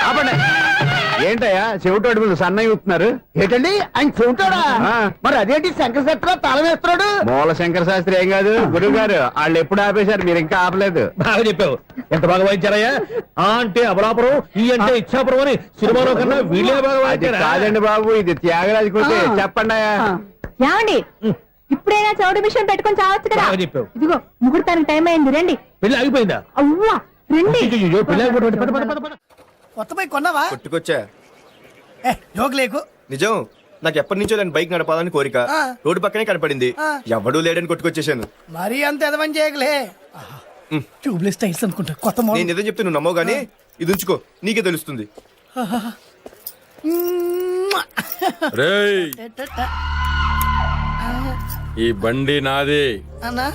ఆపండి. ఏంటయ్యా చెవిటోడి మీద సన్నయ్య ఊపుతున్నారు? ఏంటండి ఆయన చెబుతాడా? మరి అదేంటి శంకర శెట్టిలో తాళం వేస్తున్నాడు? మూల శంకర శాస్త్రి ఏం కాదు, గురువు గారు. వాళ్ళు ఎప్పుడు ఆపేశారు, మీరు ఇంకా ఆపలేదు. బాగా చెప్పావు. ఎంత బాగా వాయించారయ్యా. అంటే అబలాపురం, ఈ అంటే ఇచ్చాపురం అని సినిమాలో కన్నా వీళ్ళే బాగా అది వాయించారా? కాదండి బాబు, ఇది త్యాగరాజ కృతి. చెప్పండి అయ్యా. ఏమండి, ఇప్పుడైనా చౌడు విషయం పెట్టుకొని చావచ్చు కదా. బాగా చెప్పావు. ఇదిగో ముహూర్తానికి టైం అయింది, రండి. పెళ్లి ఆగిపోయిందా? అవ్వా రండి. కొత్త బైక్ కొన్నావా? కొట్టుకొచ్చా. జోక్ లేకు. నిజం, నాకు ఎప్పటి నుంచో నేను బైక్ నడపాలని కోరిక. రోడ్డు పక్కనే కనపడింది, ఎవడూ లేడని కొట్టుకొచ్చేసాను. మరీ అంత ఎదవని చేయగలే. ట్యూబ్లెస్ టైర్స్ అనుకుంటా, కొత్త మోడల్. నేను ఏదో చెప్తే నువ్వు నమ్మవు గానీ ఇది ఉంచుకో, నీకే తెలుస్తుంది. రేయ్, ఈ బండి నాది. అన్నా